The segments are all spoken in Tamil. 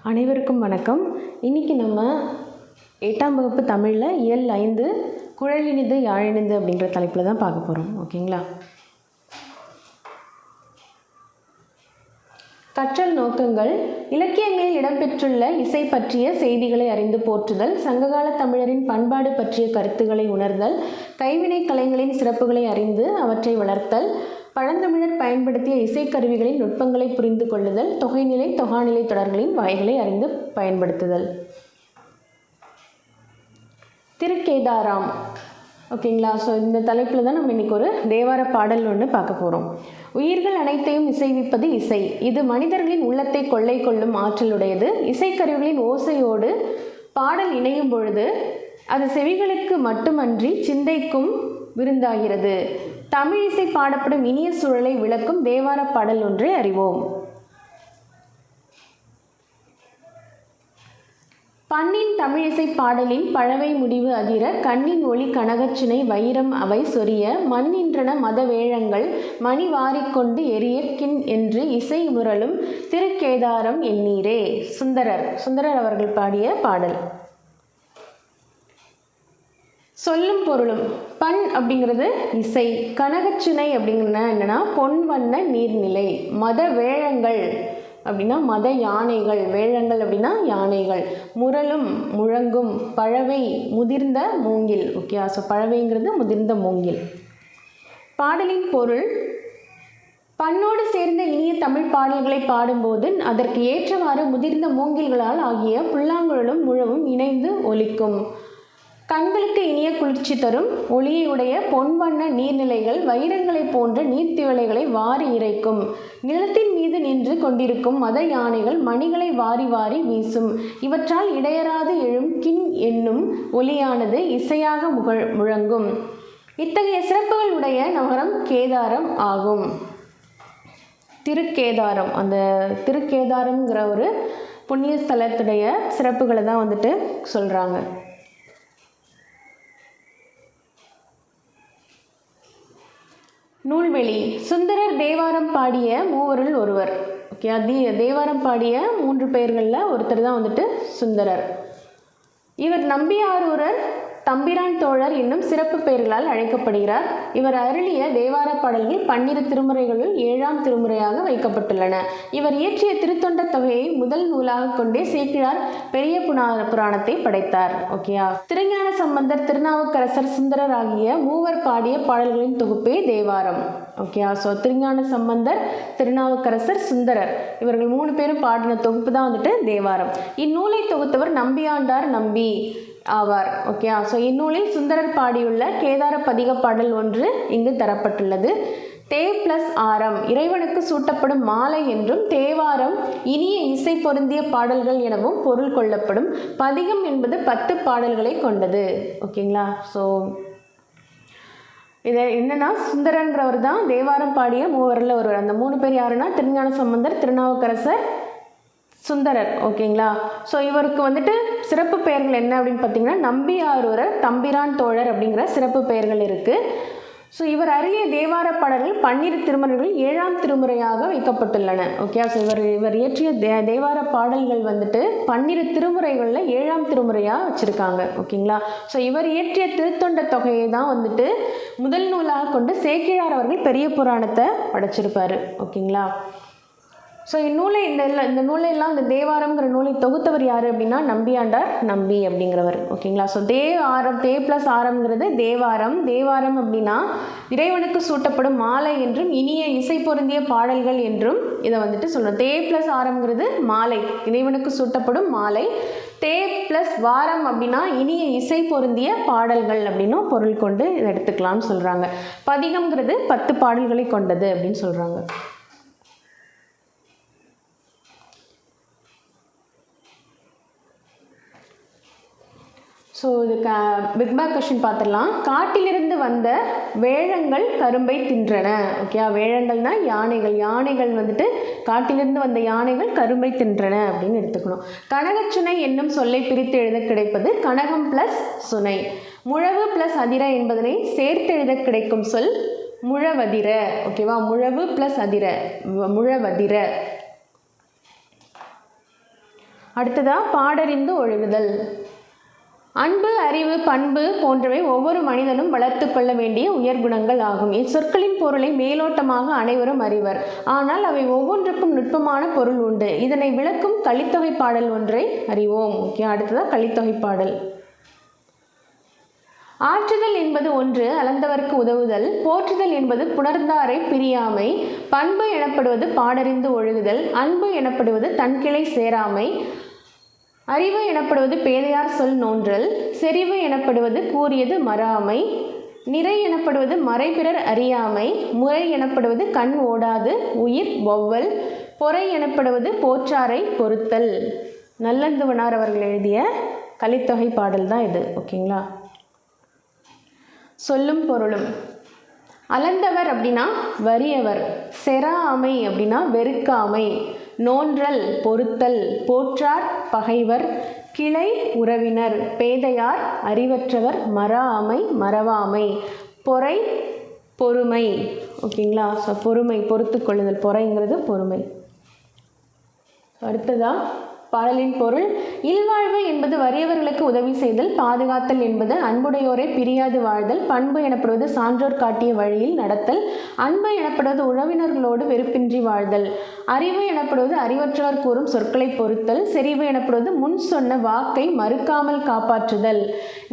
அனைவருக்கும் வணக்கம். இன்றைக்கி நம்ம 8ஆம் வகுப்பு தமிழில் இயல் 5 குழலினிது யாழினிது அப்படின்ற தலைப்பில் தான் பார்க்க போகிறோம். ஓகேங்களா? கற்றல் நோக்கங்கள். இலக்கியங்களில் இடம்பெற்றுள்ள இசை பற்றிய செய்திகளை அறிந்து போற்றுதல், சங்ககால தமிழரின் பண்பாடு பற்றிய கருத்துக்களை உணர்தல், கைவினை கலைகளின் சிறப்புகளை அறிந்து அவற்றை வளர்த்தல், பழந்தமிழர் பயன்படுத்திய இசைக்கருவிகளின் நுட்பங்களை புரிந்து கொள்ளுதல், தொகைநிலை தொகாநிலை தொடர்களின் வகைகளை அறிந்து பயன்படுத்துதல். திருக்கேதாரம். ஓகேங்களா? ஸோ இந்த தலைப்பில் தான் நம்ம இன்றைக்கி ஒரு தேவார பாடல் ஒன்று பார்க்க போகிறோம். உயிர்கள் அனைத்தையும் இசைவிப்பது இசை. இது மனிதர்களின் உள்ளத்தை கொள்ளை கொள்ளும் ஆற்றலுடையது. இசைக்கருவிகளின் ஓசையோடு பாடல் இணையும் பொழுது அது செவிகளுக்கு மட்டுமன்றி சிந்தைக்கும் விருந்தாகிறது. தமிழ் இசை பாடப்படும் இனிய சூழலை விளக்கும் தேவார பாடல் ஒன்றை அறிவோம். பண்ணின் தமிழிசை பாடலின் பழவை முடிவு அதிர, கண்ணின் ஒளி கனகச்சினை வைரம் அவை சொரிய, மண்ணின்றன மத வேழங்கள் மணி வாரிக்கொண்டு எரியற்கின் என்று இசை முரலும் திருக்கேதாரம் எண்ணீரே. சுந்தரர் அவர்கள் பாடிய பாடல். சொல்லும் பொருளும். பண் அப்படிங்கிறது இசை, கனகச்சினை அப்படிங்கன்னா என்னன்னா பொன் வண்ண நீர்நிலை, மத வேழங்கள் அப்படின்னா மத யானைகள், வேழங்கள் அப்படின்னா யானைகள், முரலும் முழங்கும், பழவை முதிர்ந்த மூங்கில். ஓகே, ஸோ பழவைங்கிறது முதிர்ந்த மூங்கில். பாடலின் பொருள்: பண்ணோடு சேர்ந்த இனிய தமிழ் பாடல்களை பாடும்போது அதற்கு ஏற்றவாறு முதிர்ந்த மூங்கில்களால் ஆகிய புல்லாங்குழலும் முழவும் இணைந்து ஒலிக்கும். கண்களுக்கு இனிய குளிர்ச்சி தரும் ஒளியை உடைய பொன்வண்ண நீர்நிலைகள் வைரங்களை போன்ற நீர்த்திவளைகளை வாரி இறைக்கும். நிலத்தின் மீது நின்று கொண்டிருக்கும் மத யானைகள் மணிகளை வாரி வாரி வீசும். இவற்றால் இடையராது எழும் கின் என்னும் ஒலியானது இசையாக முழங்கும். இத்தகைய சிறப்புகள் உடைய நகரம் கேதாரம் ஆகும். திருக்கேதாரம், அந்த திருக்கேதாரம்ங்கிற ஒரு புண்ணிய ஸ்தலத்துடைய சிறப்புகளை தான் சொல்கிறாங்க. நூல்வெளி. சுந்தரர் தேவாரம் பாடிய மூவருள் ஒருவர். ஓகே, தேவாரம் பாடிய 3 பெயர்களில் ஒருத்தர் தான் சுந்தரர். இவர் நம்பியாரூரர், தம்பிரான் தோழர் என்னும் சிறப்பு பெயர்களால் அழைக்கப்படுகிறார். இவர் அருளிய தேவார பாடல்கள் 12 திருமுறைகளுள் 7ஆம் திருமுறையாக வைக்கப்பட்டுள்ளன. இவர் இயற்றிய திருத்தொண்ட தொகையை முதல் நூலாக கொண்டே சேக்கிழார் பெரிய புராணத்தை படைத்தார். ஓகேயா? திருஞான சம்பந்தர், திருநாவுக்கரசர், சுந்தரர் ஆகிய மூவர் பாடிய பாடல்களின் தொகுப்பே தேவாரம். ஓகேயா? ஸோ திருஞான சம்பந்தர், திருநாவுக்கரசர், சுந்தரர் இவர்கள் 3 பேரும் பாடின தொகுப்பு தான் தேவாரம். இந்நூலை தொகுத்தவர் நம்பியாண்டார் நம்பி ஆவார். ஓகே, ஸோ இந்நூலில் சுந்தரர் பாடியுள்ள கேதார பதிக பாடல் ஒன்று இங்கு தரப்பட்டுள்ளது. தே பிளஸ் ஆரம் இறைவனுக்கு சூட்டப்படும் மாலை என்றும், தேவாரம் இனிய இசை பொருந்திய பாடல்கள் எனவும் பொருள் கொள்ளப்படும். பதிகம் என்பது 10 பாடல்களை கொண்டது. ஓகேங்களா? ஸோ இது என்னன்னா, சுந்தரன்றவர் தான் தேவாரம் பாடிய மூவரில் ஒருவர். அந்த 3 பேர் யாருன்னா திருஞான சம்பந்தர், திருநாவுக்கரசர், சுந்தரர். ஓகேங்களா? ஸோ இவருக்கு சிறப்பு பெயர்கள் என்ன அப்படின்னு பார்த்தீங்கன்னா, நம்பியாரூரர், தம்பிரான் தோழர் அப்படிங்கிற சிறப்பு பெயர்கள் இருக்குது. ஸோ இவர் அருளிய தேவார பாடல்கள் 12 திருமுறைகள் 7ஆம் திருமுறையாக வைக்கப்பட்டுள்ளன. ஓகே, ஸோ இவர் இயற்றிய தேவார பாடல்கள் 12 திருமுறைகளில் 7ஆம் திருமுறையாக வச்சுருக்காங்க. ஓகேங்களா? ஸோ இவர் இயற்றிய திருத்தொண்ட தொகையை தான் முதல் நூலாக கொண்டு சேக்கிழார் அவர்கள் பெரிய புராணத்தை படைச்சிருப்பார். ஓகேங்களா? ஸோ இந்நூலை இந்த நூலையெல்லாம் இந்த தேவாரம்ங்கிற நூலை தொகுத்தவர் யார் அப்படின்னா நம்பியாண்டார் நம்பி அப்படிங்கிறவர். ஓகேங்களா? ஸோ தே பிளஸ் ஆரம்ங்கிறது தேவாரம். தேவாரம் அப்படின்னா இறைவனுக்கு சூட்டப்படும் மாலை என்றும் இனிய இசை பொருந்திய பாடல்கள் என்றும் இதை சொல்லணும். தே பிளஸ் ஆரம்ங்கிறது மாலை, இறைவனுக்கு சூட்டப்படும் மாலை. தே பிளஸ் வாரம் அப்படின்னா இனிய இசை பொருந்திய பாடல்கள் அப்படின்னும் பொருள் கொண்டு இதை எடுத்துக்கலாம்னு சொல்கிறாங்க. பதிகம்ங்கிறது 10 பாடல்களை கொண்டது அப்படின்னு சொல்கிறாங்க. ஸோ இதுக்கு பிக் பேக் கொஷின் பார்த்துடலாம். காட்டிலிருந்து வந்த வேழங்கள் கரும்பை தின்றன. ஓகே, வேழங்கள்னா யானைகள். யானைகள் காட்டிலிருந்து வந்த யானைகள் கரும்பை தின்றன அப்படின்னு எடுத்துக்கணும். கனகச்சுனை என்னும் சொல்லை பிரித்து எழுத கிடைப்பது கனகம் பிளஸ் சுனை. முழவு பிளஸ் அதிர என்பதனை சேர்த்து எழுத கிடைக்கும் சொல் முழவதிர. ஓகேவா? முழவு பிளஸ் அதிர, முழவதிர. அடுத்ததாக பாடறிந்து ஒழுகுதல். அன்பு, அறிவு, பண்பு போன்றவை ஒவ்வொரு மனிதனும் வளர்த்து கொள்ள வேண்டிய உயர்குணங்கள் ஆகும். இச்சொற்களின் பொருளை மேலோட்டமாக அனைவரும் அறிவர். ஆனால் அவை ஒவ்வொன்றுக்கும் நுட்பமான பொருள் உண்டு. இதனை விளக்கும் கலித்தொகை பாடல் ஒன்றை அறிவோம். ஓகே, அடுத்ததாக கலித்தொகை பாடல். ஆற்றுதல் என்பது ஒன்று அளந்தவர்க்கு உதவுதல். போற்றுதல் என்பது புணர்ந்தாரை பிரியாமை. பண்பு எனப்படுவது பாடறிந்து ஒழுகுதல். அன்பு எனப்படுவது தன்கிளை சேராமை. அறிவு எனப்படுவது பேதையார் சொல் நோன்றல். செறிவு எனப்படுவது கூறியது மறாமை. நிறை எனப்படுவது மறைபிறர் அறியாமை. முறை எனப்படுவது கண் ஓடாது உயிர் ஒவ்வல். பொறை எனப்படுவது போற்றாரை பொறுத்தல். நல்லந்துவனார் அவர்கள் எழுதிய கலித்தொகை பாடல் தான் இது. ஓகேங்களா? சொல்லும் பொருளும். அளந்தவர் அப்படின்னா வறியவர். செராமை அப்படின்னா வெறுக்காமை. நோன்றல் பொறுத்தல். போற்றார் பகைவர். கிளை உறவினர். பேதையார் அறிவற்றவர். மறாமை மறவாமை. பொறை பொறுமை. ஓகேங்களா? ஸோ பொறுமை, பொறுத்து கொள்ளுதல். பொறைங்கிறது பொறுமை. அடுத்ததா பாடலின் பொருள். இல்வாழ்வு என்பது வறியவர்களுக்கு உதவி செய்தல். பாதுகாத்தல் என்பது அன்புடையோரை பிரியாது வாழ்தல். பண்பு எனப்படுவது சான்றோர் காட்டிய வழியில் நடத்தல். அன்பு எனப்படுவது உறவினர்களோடு வெறுப்பின்றி வாழ்தல். அறிவு எனப்படுவது அறிவற்றவர் கூறும் சொற்களை பொறுத்தல். செறிவு எனப்படுவது முன் சொன்ன வாக்கை மறுக்காமல் காப்பாற்றுதல்.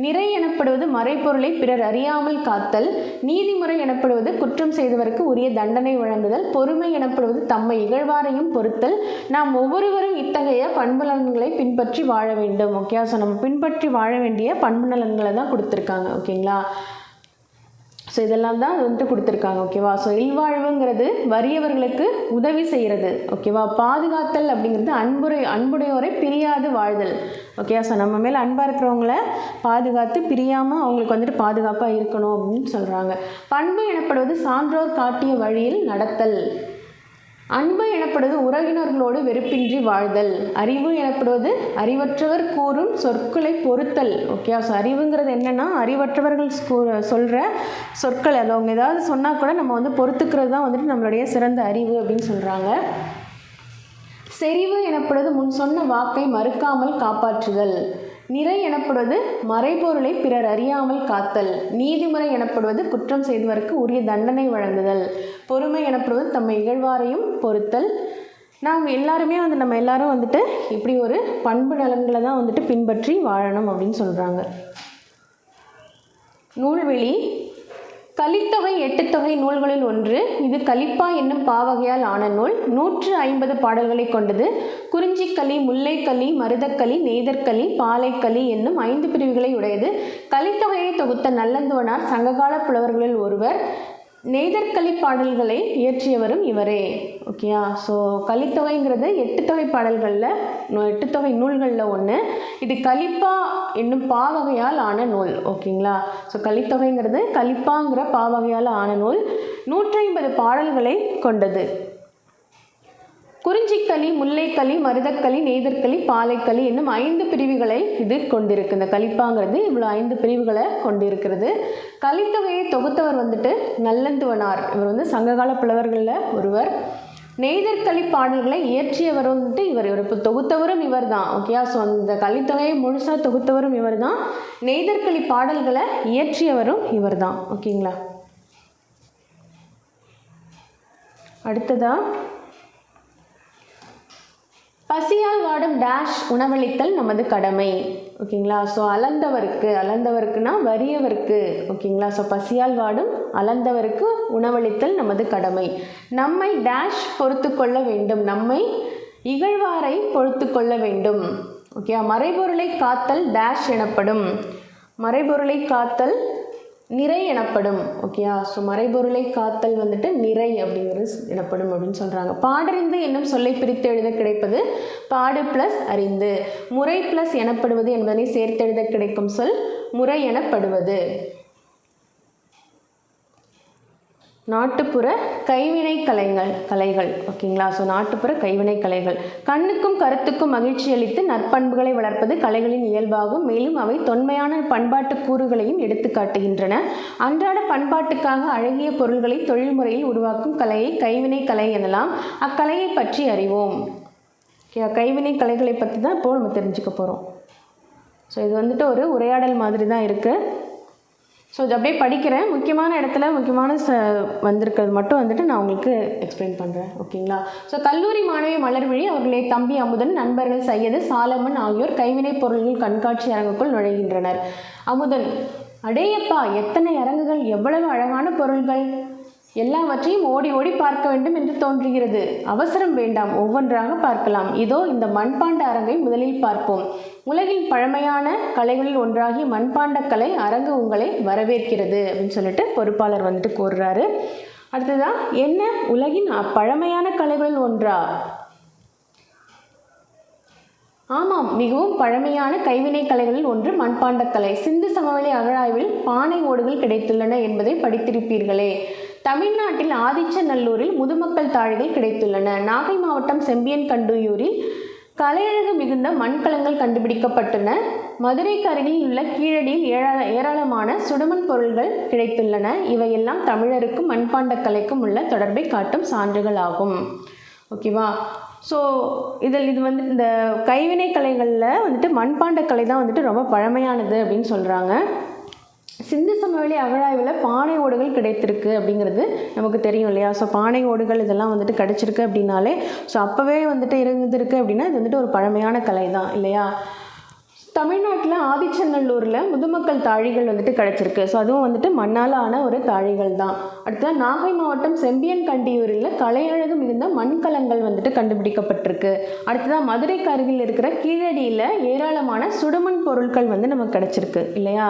நிறை எனப்படுவது மறைப்பொருளை பிறர் அறியாமல் காத்தல். நீதிமுறை எனப்படுவது குற்றம் செய்தவருக்கு உரிய தண்டனை வழங்குதல். பொறுமை எனப்படுவது தம்மை இகழ்வாரையும் பொறுத்தல். நாம் ஒவ்வொருவரும் இத்தகைய பண்பு நலன்களை பின்பற்றி வாழ வேண்டும். ஓகே, ஸோ நம்ம பின்பற்றி வாழ வேண்டிய பண்பு நலன்களை தான் கொடுத்துருக்காங்க. ஓகேங்களா? ஸோ இதெல்லாம் தான் வந்துட்டு கொடுத்துருக்காங்க. ஓகேவா? ஸோ இல்வாழ்வுங்கிறது வறியவர்களுக்கு உதவி செய்கிறது. ஓகேவா? பாதுகாத்தல் அப்படிங்கிறது அன்புடையோரை பிரியாது வாழ்தல். ஓகே, ஸோ நம்ம மேலே அன்பாக இருக்கிறவங்கள பாதுகாத்து பிரியாமல் அவங்களுக்கு வந்துட்டு பாதுகாப்பாக இருக்கணும் அப்படின்னு சொல்கிறாங்க. பண்பு எனப்படுவது சான்றோர் காட்டிய வழியில் நடத்தல். அன்பு எனப்படுவது உறவினர்களோடு வெறுப்பின்றி வாழ்தல். அறிவு எனப்படுவது அறிவற்றவர் கூறும் சொற்களை பொறுத்தல். ஓகே, ஸோ அறிவுங்கிறது என்னென்னா அறிவற்றவர்கள் சொல்கிற சொற்கள், அது அவங்க ஏதாவது சொன்னால் கூட நம்ம வந்து பொறுத்துக்கிறது தான் வந்துட்டு நம்மளுடைய சிறந்த அறிவு அப்படின்னு சொல்கிறாங்க. செறிவு எனப்படுவது முன் சொன்ன வாக்கை மறுக்காமல் காப்பாற்றுதல். நிறை எனப்படுவது மறைபொருளை பிறர் அறியாமல் காத்தல். நீதிமுறை எனப்படுவது குற்றம் செய்தவருக்கு உரிய தண்டனை வழங்குதல். பொறுமை எனப்படுவது தம்மை இகழ்வாரையும் பொறுத்தல். நாம் எல்லாருமே நம்ம எல்லாரும் வந்துட்டு இப்படி ஒரு பண்பு நலன்களை தான் வந்துட்டு பின்பற்றி வாழணும் அப்படின்னு சொல்கிறாங்க. நூல்வெளி. கலித்தொகை 8 தொகை நூல்களில் ஒன்று. இது கலிப்பா என்னும் பாவகையால் ஆன நூல். 150 பாடல்களை கொண்டது. குறிஞ்சிக்களி, முல்லைக்களி, மருதக்களி, நெய்தற்களி, பாலைக்களி என்னும் 5 பிரிவுகளை உடையது. கலித்தொகையை தொகுத்த நல்லந்துவனார் சங்ககால புலவர்களில் ஒருவர். நெய்தற்களி பாடல்களை இயற்றியவரும் இவரே. ஓகேயா? ஸோ கலித்தொகைங்கிறது 8 தொகை பாடல்களில் 8 தொகை நூல்களில் ஒன்று. இது கலிப்பா என்னும் பாவகையால் ஆன நூல். ஓகேங்களா? ஸோ கலித்தொகைங்கிறது கலிப்பாங்கிற பாவகையால் ஆன நூல். 150 பாடல்களை கொண்டது. குறிஞ்சிக்களி, முல்லைக்களி, மருதக்களி, நெய்தற்களி, பாலைக்களி என்னும் 5 பிரிவுகளை இது கொண்டிருக்கு. இந்த கலிப்பாங்கிறது இவ்வளோ 5 பிரிவுகளை கொண்டிருக்கிறது. கலித்தொகையை தொகுத்தவர் வந்துட்டு நல்லந்துவனார். இவர் வந்து சங்ககால புலவர்களில் ஒருவர். நெய்தற்களி பாடல்களை இயற்றியவர் வந்துட்டு இவர் இப்போ தொகுத்தவரும் இவர் தான். ஓகேயா? ஸோ அந்த கலித்தொகையை முழுசாக தொகுத்தவரும் இவர் தான். நெய்தற்களி பாடல்களை இயற்றியவரும் இவர் தான். ஓகேங்களா? அடுத்ததா பசியால் வாடும் டேஷ் உணவளித்தல் நமது கடமை. ஓகேங்களா? ஸோ அளந்தவருக்குனா வறியவருக்கு. ஓகேங்களா? ஸோ பசியால் வாடும் அளந்தவருக்கு உணவளித்தல் நமது கடமை. நம்மை டேஷ் பொறுத்து கொள்ள வேண்டும். நம்மை இகழ்வாரை பொறுத்து கொள்ள வேண்டும். ஓகே, மறைபொருளை காத்தல் டேஷ் எனப்படும். மறைபொருளை காத்தல் நிறை எனப்படும். ஓகேயா? ஸோ மறைபொருளை காத்தல் வந்துட்டு நிறை அப்படிங்கிறது எனப்படும் அப்படின்னு சொல்கிறாங்க. பாடறிந்து என்னும் சொல்லை பிரித்து எழுத கிடைப்பது பாடு ப்ளஸ் அறிந்து. முறை ப்ளஸ் எனப்படுவது என்பதனை சேர்த்தெழுத கிடைக்கும் சொல் முறை எனப்படுவது. நாட்டுப்புற கைவினை கலைகள். ஓகேங்களா? ஸோ நாட்டுப்புற கைவினை கலைகள் கண்ணுக்கும் கருத்துக்கும் மகிழ்ச்சி அளித்து நற்பண்புகளை வளர்ப்பது கலைகளின் இயல்பாகும். மேலும் அவை தொன்மையான பண்பாட்டு கூறுகளையும் எடுத்து காட்டுகின்றன. அன்றாட பண்பாட்டுக்காக அழகிய பொருள்களை தொழில்முறையில் உருவாக்கும் கலையை கைவினை கலை எனலாம். அக்கலையை பற்றி அறிவோம். கைவினை கலைகளை பற்றி தான் இப்போது நம்ம தெரிஞ்சுக்க போகிறோம். ஸோ இது வந்துட்டு ஒரு உரையாடல் மாதிரி தான் இருக்குது. ஸோ இது அப்படியே படிக்கிறேன். முக்கியமான இடத்துல முக்கியமான வந்திருக்கிறது மட்டும் வந்துட்டு நான் உங்களுக்கு எக்ஸ்பிளைன் பண்ணுறேன். ஓகேங்களா? ஸோ கல்லூரி மாணவி மலர்விழி அவர்களே தம்பி அமுதன், நண்பர்கள் சையது, சாலமன் ஆகியோர் கைவினைப் பொருள்கள் கண்காட்சி அரங்குக்குள் நுழைகின்றனர். அமுதன்: அடேயப்பா, எத்தனை அரங்குகள், எவ்வளவு அழகான பொருள்கள்! எல்லாவற்றையும் ஓடி ஓடி பார்க்க வேண்டும் என்று தோன்றுகிறது. அவசரம் வேண்டாம், ஒவ்வொன்றாக பார்க்கலாம். இதோ இந்த மண்பாண்ட அரங்கை முதலில் பார்ப்போம். உலகின் பழமையான கலைகளில் ஒன்றாகிய மண்பாண்ட கலை அரங்கு உங்களை வரவேற்கிறது அப்படின்னு சொல்லிட்டு பொறுப்பாளர் வந்துட்டு கூறுறாரு. அடுத்ததான், என்ன உலகின் பழமையான கலைகளில் ஒன்றா? ஆமாம், மிகவும் பழமையான கைவினை கலைகளில் ஒன்று மண்பாண்ட கலை. சிந்து சமவெளி அகழாய்வில் பானை ஓடுகள் கிடைத்துள்ளன என்பதை படித்திருப்பீர்களே. தமிழ்நாட்டில் ஆதிச்சநல்லூரில் முதுமக்கள் தாழிகள் கிடைத்துள்ளன. நாகை மாவட்டம் செம்பியன்கண்டியூரில் கலையழகு மிகுந்த மண்கலங்கள் கண்டுபிடிக்கப்பட்டன. மதுரைக்கு அருகில் உள்ள கீழடியில் ஏராளமான சுடுமண் பொருள்கள் கிடைத்துள்ளன. இவையெல்லாம் தமிழருக்கும் மண்பாண்ட கலைக்கும் உள்ள தொடர்பை காட்டும் சான்றுகள் ஆகும். ஓகேவா? ஸோ இது வந்து இந்த கைவினை கலைகளில் வந்துட்டு மண்பாண்ட கலை தான் வந்துட்டு ரொம்ப பழமையானது அப்படின்னு சொல்கிறாங்க. சிந்து சமவெளி அகழாய்வில் பானை ஓடுகள் கிடைத்திருக்கு அப்படிங்கிறது நமக்கு தெரியும் இல்லையா? ஸோ பானை ஓடுகள் இதெல்லாம் வந்துட்டு கிடைச்சிருக்கு அப்படின்னாலே ஸோ அப்போவே வந்துட்டு இருந்திருக்கு அப்படின்னா இது வந்துட்டு ஒரு பழமையான கலை தான் இல்லையா? தமிழ்நாட்டில் ஆதிச்சநல்லூரில் முதுமக்கள் தாழிகள் வந்துட்டு கிடச்சிருக்கு. ஸோ அதுவும் வந்துட்டு மண்ணால் ஆன ஒரு தாழிகள் தான். அடுத்தது நாகை மாவட்டம் செம்பியன்கண்டியூரில் கலையழகு மிகுந்த மண்கலங்கள் வந்துட்டு கண்டுபிடிக்கப்பட்டிருக்கு. அடுத்ததான் மதுரைக்கு அருகில் இருக்கிற கீழடியில் ஏராளமான சுடுமண் பொருட்கள் வந்து நமக்கு கிடச்சிருக்கு இல்லையா?